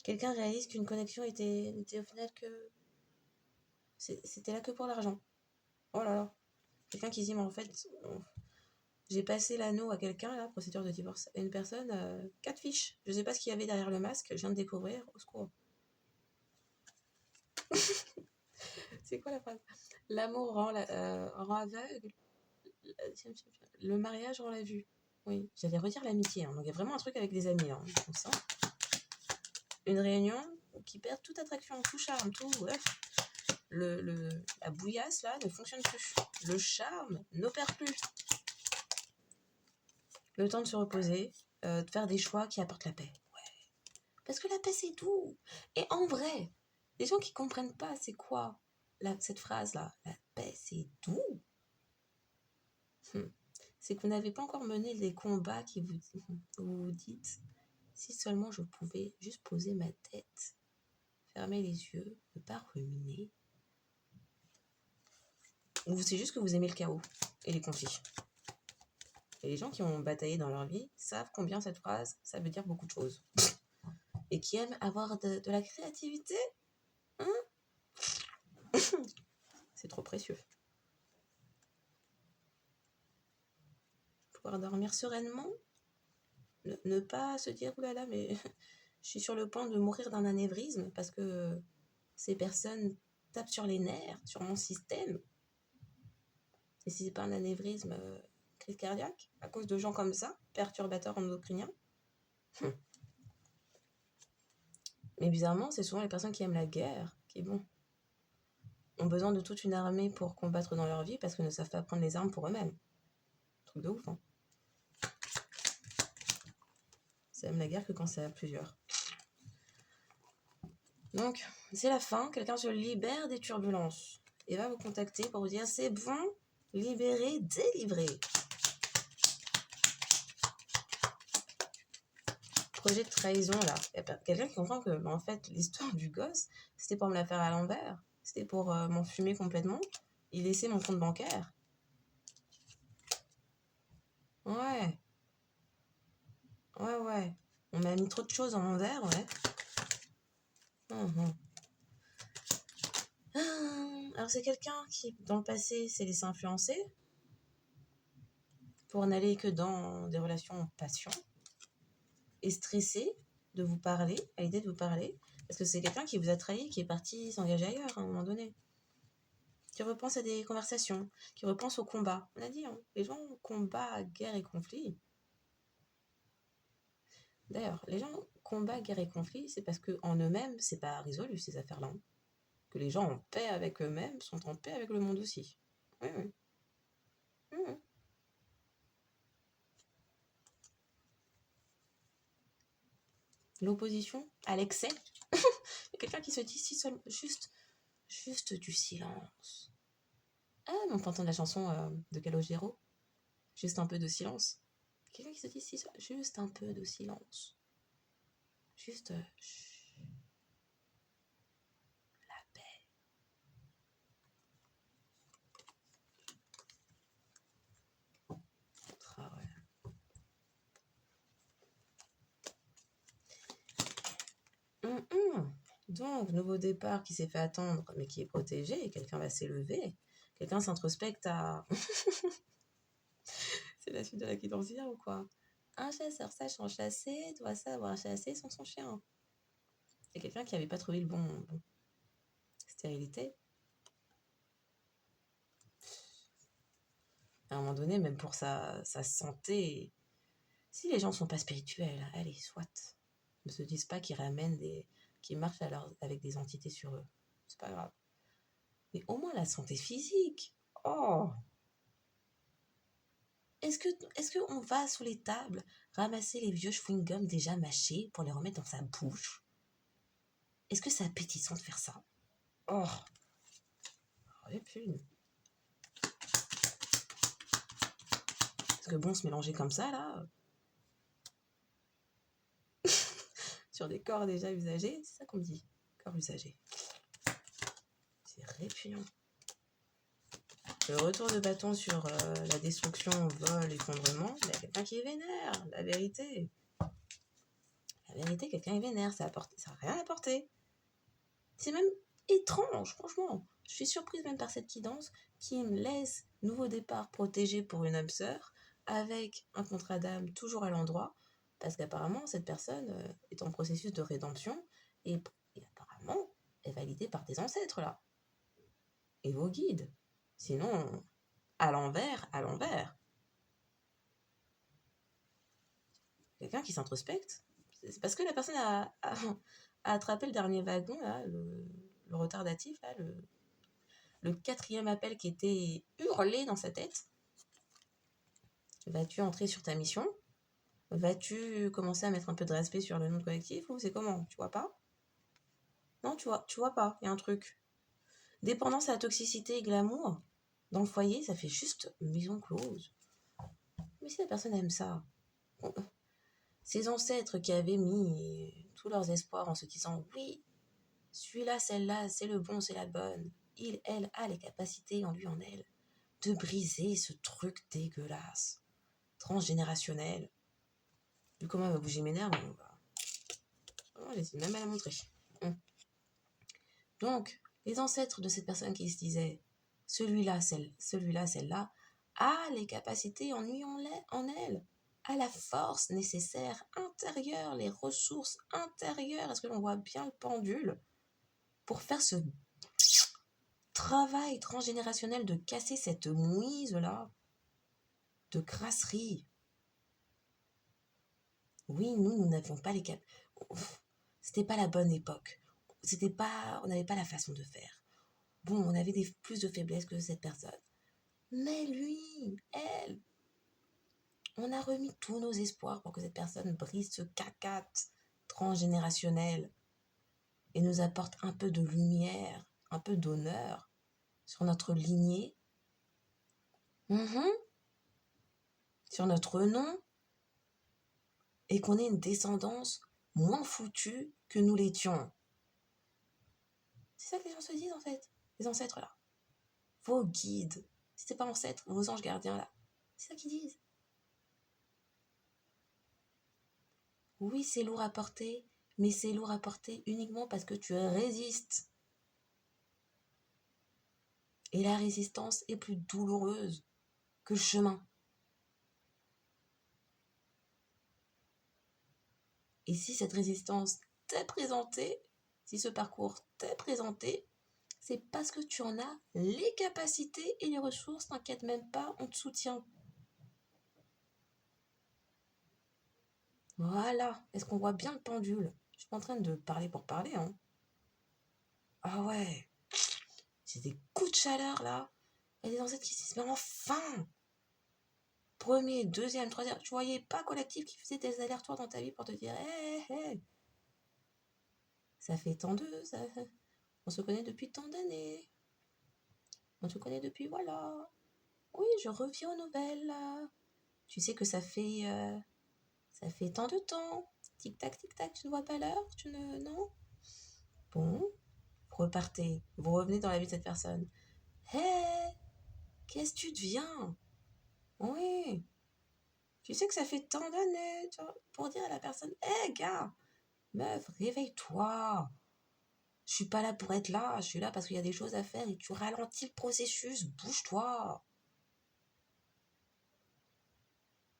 Quelqu'un réalise qu'une connexion était au final que... C'était là que pour l'argent. Oh là là. Quelqu'un qui dit, mais en fait, j'ai passé l'anneau à quelqu'un, là, procédure de divorce, à une personne, 4 fiches. Je sais pas ce qu'il y avait derrière le masque, je viens de découvrir, au secours. C'est quoi la phrase? L'amour rend aveugle, le mariage rend la vue. Oui, j'allais redire l'amitié, hein. Donc il y a vraiment un truc avec des amis, hein, comme ça. Une réunion qui perd toute attraction, tout charme, tout... Ouais. La bouillasse, là, ne fonctionne plus. Le charme n'opère plus. Le temps de se reposer, de faire des choix qui apportent la paix. Ouais. Parce que la paix, c'est doux. Et en vrai, les gens qui comprennent pas c'est quoi cette phrase-là, la paix, c'est doux, c'est que vous n'avez pas encore mené les combats où vous dites, si seulement je pouvais juste poser ma tête, fermer les yeux, ne pas ruminer. Ou c'est juste que vous aimez le chaos et les conflits. Et les gens qui ont bataillé dans leur vie savent combien cette phrase, ça veut dire beaucoup de choses. Et qui aiment avoir de la créativité, c'est trop précieux. Pouvoir dormir sereinement, ne pas se dire, oulala, mais je suis sur le point de mourir d'un anévrisme parce que ces personnes tapent sur les nerfs, sur mon système. Et si c'est pas un anévrisme, crise cardiaque, à cause de gens comme ça, perturbateurs endocriniens. Mais bizarrement, c'est souvent les personnes qui aiment la guerre qui, ont besoin de toute une armée pour combattre dans leur vie parce qu'ils ne savent pas prendre les armes pour eux-mêmes. Truc de ouf, hein. Ça aime la guerre que quand c'est à plusieurs. Donc, c'est la fin. Quelqu'un se libère des turbulences et va vous contacter pour vous dire c'est bon, libéré, délivré. Projet de trahison, là. Il y a quelqu'un qui comprend que, en fait, l'histoire du gosse, c'était pour me la faire à l'envers. C'était pour m'en fumer complètement et laisser mon compte bancaire. Ouais. On m'a mis trop de choses en l'envers, ouais. Alors, c'est quelqu'un qui, dans le passé, s'est laissé influencer pour n'aller que dans des relations passion et stressé de vous parler, à l'idée de vous parler, parce que c'est quelqu'un qui vous a trahi, qui est parti s'engager ailleurs à un moment donné, qui repense à des conversations, qui repense au combat. On a dit, hein, les gens combat, guerre et conflit. D'ailleurs, les gens combat, guerre et conflit, c'est parce qu'en eux-mêmes, c'est pas résolu ces affaires-là. Hein. Que les gens en paix avec eux-mêmes sont en paix avec le monde aussi. Oui. L'opposition à l'excès. Il y a quelqu'un qui se dit si seulement juste du silence. Ah, on peut entendre la chanson de Calogero. Juste un peu de silence. Quelqu'un qui se dit si juste un peu de silence. Juste la paix. Ah ouais. Donc, nouveau départ qui s'est fait attendre, mais qui est protégé. Quelqu'un va s'élever. Quelqu'un s'introspecte à... C'est la suite de la guidance d'hier ou quoi? Un chasseur sachant chasser doit savoir chasser sans son chien. C'est quelqu'un qui n'avait pas trouvé le bon stérilité. À un moment donné, même pour sa santé, si les gens ne sont pas spirituels, allez, soit. Ne se disent pas qu'ils qu'ils marchent avec des entités sur eux. C'est pas grave. Mais au moins la santé physique. Oh! Est-ce qu'on va sous les tables ramasser les vieux chewing-gums déjà mâchés pour les remettre dans sa bouche? Est-ce que c'est appétissant de faire ça? Oh! Et puis... Parce que bon, se mélanger comme ça, là... sur des corps déjà usagés, c'est ça qu'on me dit. Corps usagés. C'est répugnant. Le retour de bâton sur la destruction, vol, effondrement, il y a quelqu'un qui est vénère, la vérité. La vérité, quelqu'un est vénère, ça n'a rien apporté. C'est même étrange, franchement. Je suis surprise même par cette guidance qui me laisse nouveau départ protégé pour une âme sœur, avec un contrat d'âme toujours à l'endroit, parce qu'apparemment, cette personne est en processus de rédemption, et apparemment, est validée par tes ancêtres, là. Et vos guides. Sinon... à l'envers. Quelqu'un qui s'introspecte. C'est parce que la personne a attrapé le dernier wagon, là, le retardatif, là, le quatrième appel qui était hurlé dans sa tête. Vas-tu entrer sur ta mission? Vas-tu commencer à mettre un peu de respect sur le nom de collectif ou c'est comment? Tu vois pas? Non, tu vois pas, il y a un truc. Dépendance à la toxicité et glamour, dans le foyer, ça fait juste maison close. Mais si la personne aime ça, ses ancêtres qui avaient mis tous leurs espoirs en se disant oui, celui-là, celle-là, c'est le bon, c'est la bonne. Il, elle, a les capacités en lui, en elle, de briser ce truc dégueulasse, transgénérationnel. Vu comment elle va bouger mes nerfs, j'hésite même à la montrer. Donc, les ancêtres de cette personne qui se disait celui-là, celle-là, a les capacités en lui, en elle, a la force nécessaire intérieure, les ressources intérieures. Est-ce que l'on voit bien le pendule pour faire ce travail transgénérationnel de casser cette mouise-là de crasserie? Oui, nous n'avions pas les cap. C'était pas la bonne époque. On n'avait pas la façon de faire. Bon, on avait plus de faiblesses que cette personne. Mais lui, elle, on a remis tous nos espoirs pour que cette personne brise ce cacate transgénérationnel et nous apporte un peu de lumière, un peu d'honneur sur notre lignée, sur notre nom, et qu'on ait une descendance moins foutue que nous l'étions. C'est ça que les gens se disent en fait, les ancêtres là. Vos guides, si c'est pas ancêtres, vos anges gardiens là, c'est ça qu'ils disent. Oui, c'est lourd à porter, mais c'est lourd à porter uniquement parce que tu résistes. Et la résistance est plus douloureuse que le chemin. Et si cette résistance t'est présentée, si ce parcours t'est présenté, c'est parce que tu en as les capacités et les ressources, t'inquiète même pas, on te soutient. Voilà, est-ce qu'on voit bien le pendule? Je suis pas en train de parler pour parler, hein. Ah ouais, c'est des coups de chaleur là. Il y a des ancêtres qui se disent, mais enfin! Premier, deuxième, troisième, tu voyais pas collectif qui faisait des allers-retours dans ta vie pour te dire, hé, hé, ça fait tant on se connaît depuis tant d'années. On se connaît depuis, voilà. Oui, je reviens aux nouvelles. Tu sais que ça fait tant de temps. Tic tac, tu ne vois pas l'heure, non. Bon, repartez, vous revenez dans la vie de cette personne. Hé, qu'est-ce que tu deviens? Oui, tu sais que ça fait tant d'années, pour dire à la personne, hé gars, meuf, réveille-toi. Je suis pas là pour être là, je suis là parce qu'il y a des choses à faire et tu ralentis le processus, bouge-toi.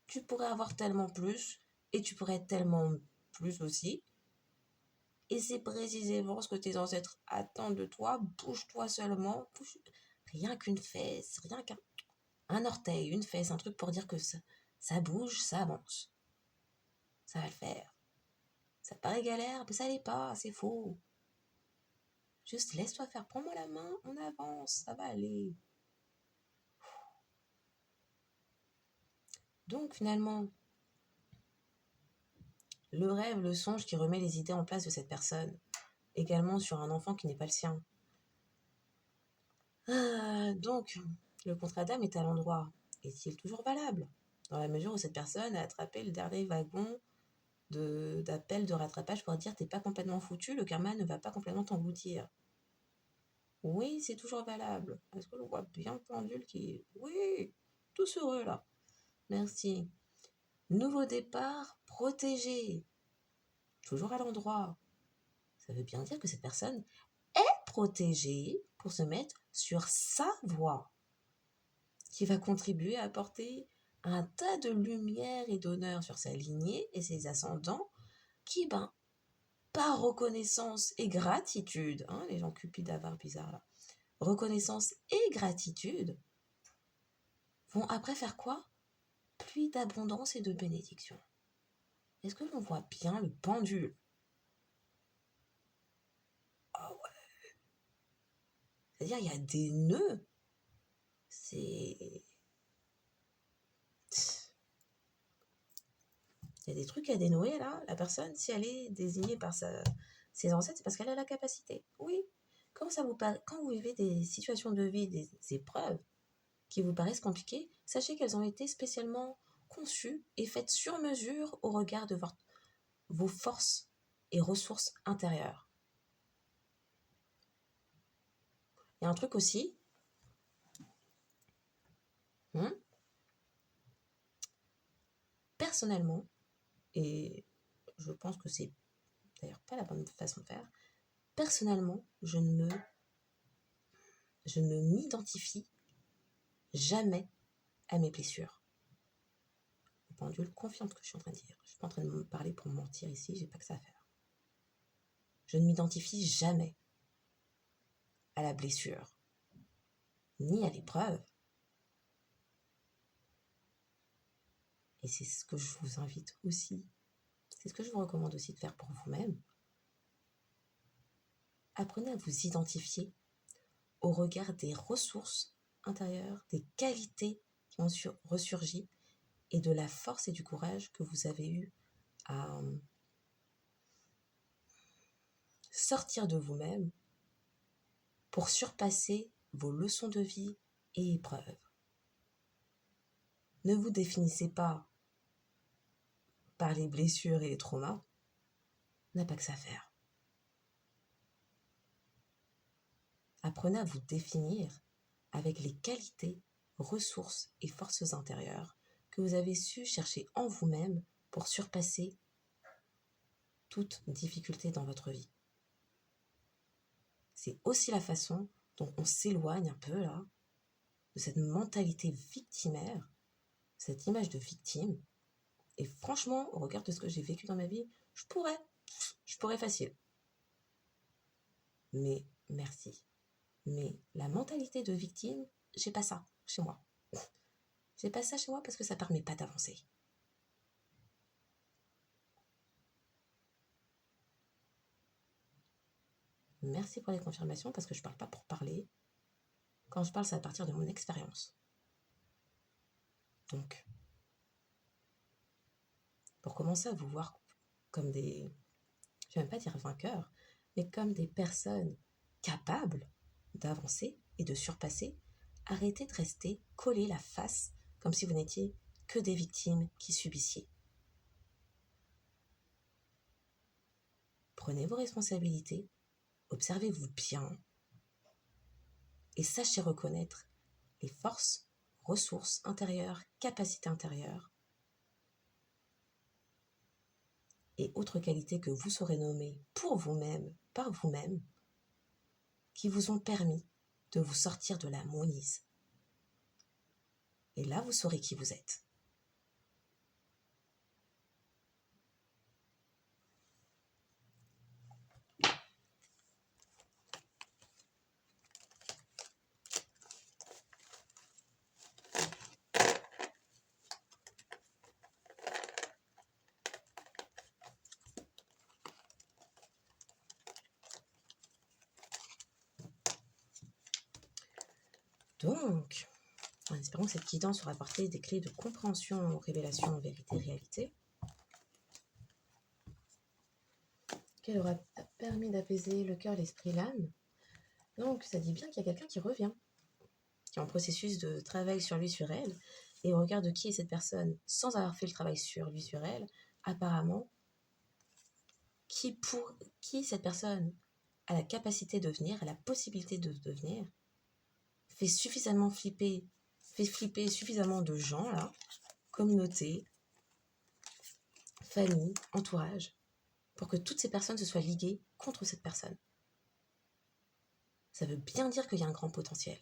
Tu pourrais avoir tellement plus et tu pourrais être tellement plus aussi. Et c'est précisément ce que tes ancêtres attendent de toi. Bouge-toi seulement. Rien qu'une fesse, rien qu'un orteil, une fesse, un truc pour dire que ça bouge, ça avance. Ça va le faire. Ça paraît galère, mais ça l'est pas, c'est faux. Juste laisse-toi faire, prends-moi la main, on avance, ça va aller. Donc finalement, le rêve, le songe qui remet les idées en place de cette personne, également sur un enfant qui n'est pas le sien. Donc, le contrat d'âme est à l'endroit. Est-il toujours valable? Dans la mesure où cette personne a attrapé le dernier wagon d'appel de rattrapage pour dire t'es pas complètement foutu, le karma ne va pas complètement t'engloutir. Oui, c'est toujours valable. Est-ce que l'on voit bien le pendule qui... Oui, tous heureux là. Merci. Nouveau départ, protégé. Toujours à l'endroit. Ça veut bien dire que cette personne est protégée pour se mettre sur sa voie, qui va contribuer à apporter un tas de lumière et d'honneur sur sa lignée et ses ascendants qui, par reconnaissance et gratitude, les gens cupides avares bizarres là, reconnaissance et gratitude, vont après faire quoi? Pluie d'abondance et de bénédiction. Est-ce que l'on voit bien le pendule? Ah ouais. C'est-à-dire, il y a des nœuds. Il Il y a des trucs à dénouer, là. La personne, si elle est désignée par ses ancêtres, c'est parce qu'elle a la capacité. Oui. Quand vous vivez des situations de vie, des épreuves qui vous paraissent compliquées, sachez qu'elles ont été spécialement conçues et faites sur mesure au regard de vos forces et ressources intérieures. Il y a un truc aussi. Personnellement, et je pense que c'est d'ailleurs pas la bonne façon de faire, personnellement, je ne m'identifie jamais à mes blessures. Le pendule confirme ce que je suis en train de dire. Je suis pas en train de me parler pour mentir ici, j'ai pas que ça à faire. Je ne m'identifie jamais à la blessure, ni à l'épreuve. Et c'est ce que je vous invite aussi, c'est ce que je vous recommande aussi de faire pour vous-même. Apprenez à vous identifier au regard des ressources intérieures, des qualités qui ont ressurgi et de la force et du courage que vous avez eu à sortir de vous-même pour surpasser vos leçons de vie et épreuves. Ne vous définissez pas par les blessures et les traumas, n'a pas que ça à faire. Apprenez à vous définir avec les qualités, ressources et forces intérieures que vous avez su chercher en vous-même pour surpasser toute difficulté dans votre vie. C'est aussi la façon dont on s'éloigne un peu là de cette mentalité victimaire, cette image de victime. Et franchement, au regard de ce que j'ai vécu dans ma vie, je pourrais facile. Mais merci. Mais la mentalité de victime, j'ai pas ça chez moi. J'ai pas ça chez moi parce que ça permet pas d'avancer. Merci pour les confirmations parce que je parle pas pour parler. Quand je parle, c'est à partir de mon expérience. Donc, pour commencer à vous voir comme des, je vais même pas dire vainqueurs, mais comme des personnes capables d'avancer et de surpasser, arrêtez de rester collés la face comme si vous n'étiez que des victimes qui subissiez. Prenez vos responsabilités, observez-vous bien et sachez reconnaître les forces, ressources intérieures, capacités intérieures et autres qualités que vous saurez nommer pour vous-même, par vous-même, qui vous ont permis de vous sortir de la mouise. Et là, vous saurez qui vous êtes. Donc, en espérant que cette guidance aura apporté des clés de compréhension, révélation, vérité, réalité, qu'elle aura permis d'apaiser le cœur, l'esprit, l'âme. Donc, ça dit bien qu'il y a quelqu'un qui revient, qui est en processus de travail sur lui, sur elle, et au regard de qui est cette personne, sans avoir fait le travail sur lui, sur elle, apparemment, qui cette personne a la capacité de devenir, a la possibilité de devenir, fait flipper suffisamment de gens, là, communauté, famille, entourage, pour que toutes ces personnes se soient liguées contre cette personne. Ça veut bien dire qu'il y a un grand potentiel.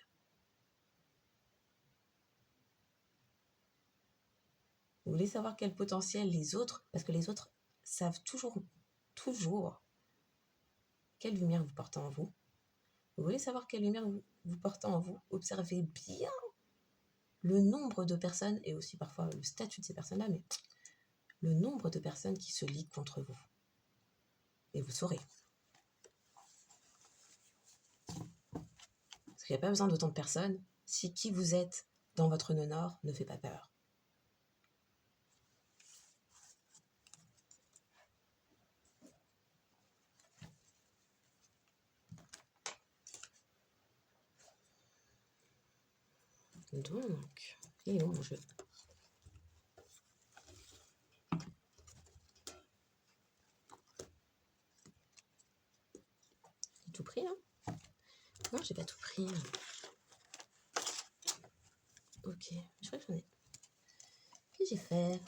Vous voulez savoir quel potentiel les autres, parce que les autres savent toujours quelle lumière vous portez en vous. Vous voulez savoir quelle lumière vous portez en vous, observez bien le nombre de personnes, et aussi parfois le statut de ces personnes-là, mais le nombre de personnes qui se liguent contre vous. Et vous saurez. Parce qu'il n'y a pas besoin d'autant de personnes si qui vous êtes dans votre nœud nord ne fait pas peur. Donc, il est où mon jeu? J'ai tout pris, là? Non, j'ai pas tout pris. Ok, je crois que j'en ai. Qu'est-ce que j'ai fait?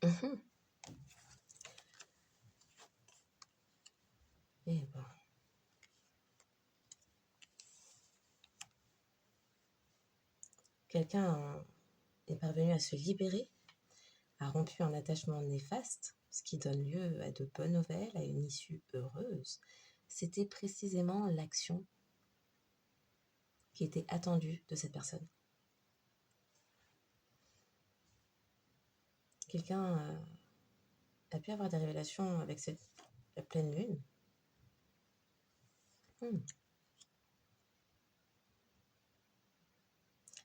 Mhm. Eh ben. Quelqu'un est parvenu à se libérer, a rompu un attachement néfaste, ce qui donne lieu à de bonnes nouvelles, à une issue heureuse. C'était précisément l'action qui était attendue de cette personne. Quelqu'un a pu avoir des révélations avec la pleine lune.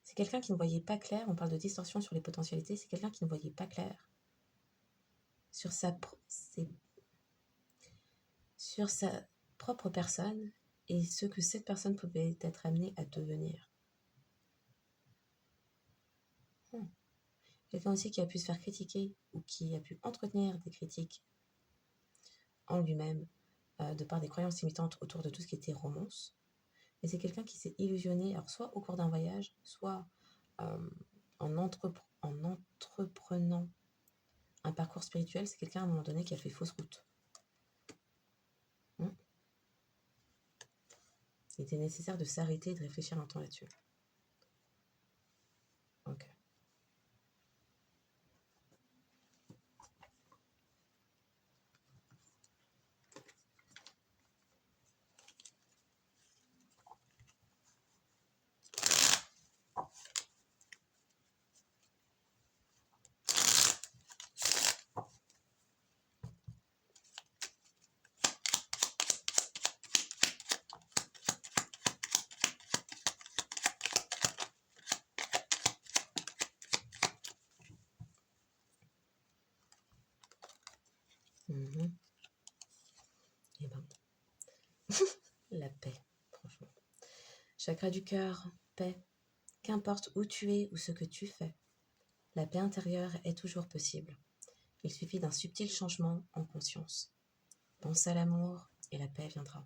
C'est quelqu'un qui ne voyait pas clair, on parle de distorsion sur les potentialités, c'est quelqu'un qui ne voyait pas clair sur sa propre personne et ce que cette personne pouvait être amenée à devenir. Quelqu'un aussi qui a pu se faire critiquer ou qui a pu entretenir des critiques en lui-même de par des croyances limitantes autour de tout ce qui était romance. Et c'est quelqu'un qui s'est illusionné, alors soit au cours d'un voyage, soit en entreprenant un parcours spirituel. C'est quelqu'un à un moment donné qui a fait fausse route. Il était nécessaire de s'arrêter et de réfléchir un temps là-dessus. Ok. Et ben, la paix, franchement. Chakra du cœur, paix. Qu'importe où tu es ou ce que tu fais, la paix intérieure est toujours possible. Il suffit d'un subtil changement en conscience. Pense à l'amour et la paix viendra.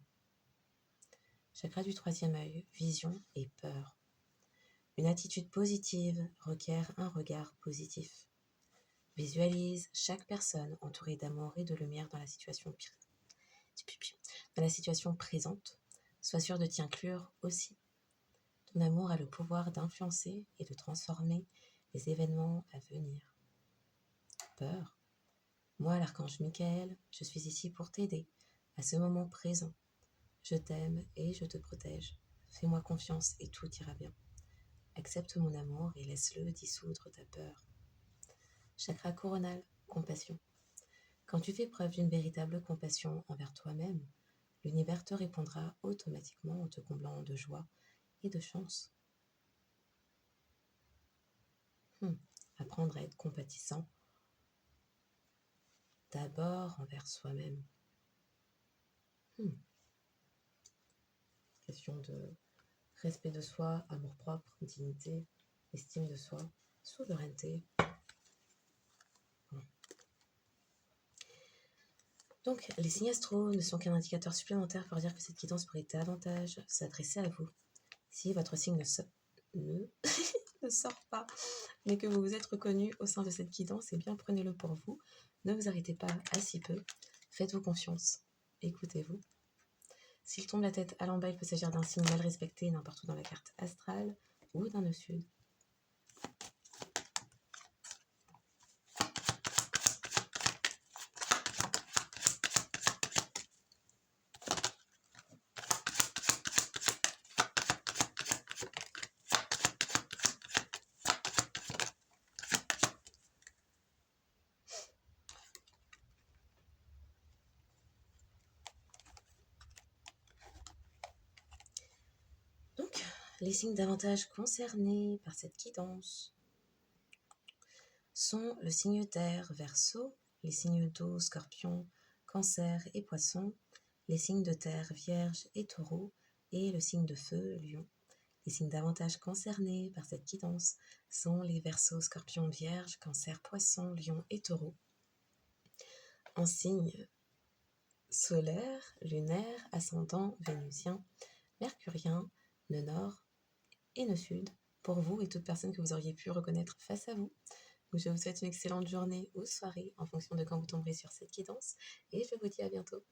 Chakra du troisième œil, vision et peur. Une attitude positive requiert un regard positif. Visualise chaque personne entourée d'amour et de lumière dans la situation présente. Sois sûr de t'y inclure aussi. Ton amour a le pouvoir d'influencer et de transformer les événements à venir. Peur. Moi, l'archange Michael, je suis ici pour t'aider à ce moment présent. Je t'aime et je te protège. Fais-moi confiance et tout ira bien. Accepte mon amour et laisse-le dissoudre ta peur. Chakra coronal, compassion. Quand tu fais preuve d'une véritable compassion envers toi-même, l'univers te répondra automatiquement en te comblant de joie et de chance. Apprendre à être compatissant d'abord envers soi-même. Question de respect de soi, amour-propre, dignité, estime de soi, souveraineté. Donc, les signes astro ne sont qu'un indicateur supplémentaire pour dire que cette guidance pourrait davantage s'adresser à vous. Si votre signe ne sort pas, mais que vous vous êtes reconnu au sein de cette guidance, eh bien prenez-le pour vous. Ne vous arrêtez pas à si peu. Faites-vous confiance. Écoutez-vous. S'il tombe la tête à l'envers, il peut s'agir d'un signe mal respecté n'importe où dans la carte astrale ou d'un nœud sud. les signes davantage concernés par cette guidance sont le signe terre, Verseau, les signes d'eau, Scorpion, Cancer et Poisson, les signes de terre, Vierge et Taureau, et le signe de feu, Lion. Les signes davantage concernés par cette guidance sont les Verseaux, Scorpion, Vierge, Cancer, Poisson, Lion et Taureau. En signe solaire, lunaire, ascendant, vénusien, mercurien, nœud nord et nœud sud, pour vous et toute personne que vous auriez pu reconnaître face à vous. Donc je vous souhaite une excellente journée ou soirée en fonction de quand vous tomberez sur cette guidance et je vous dis à bientôt.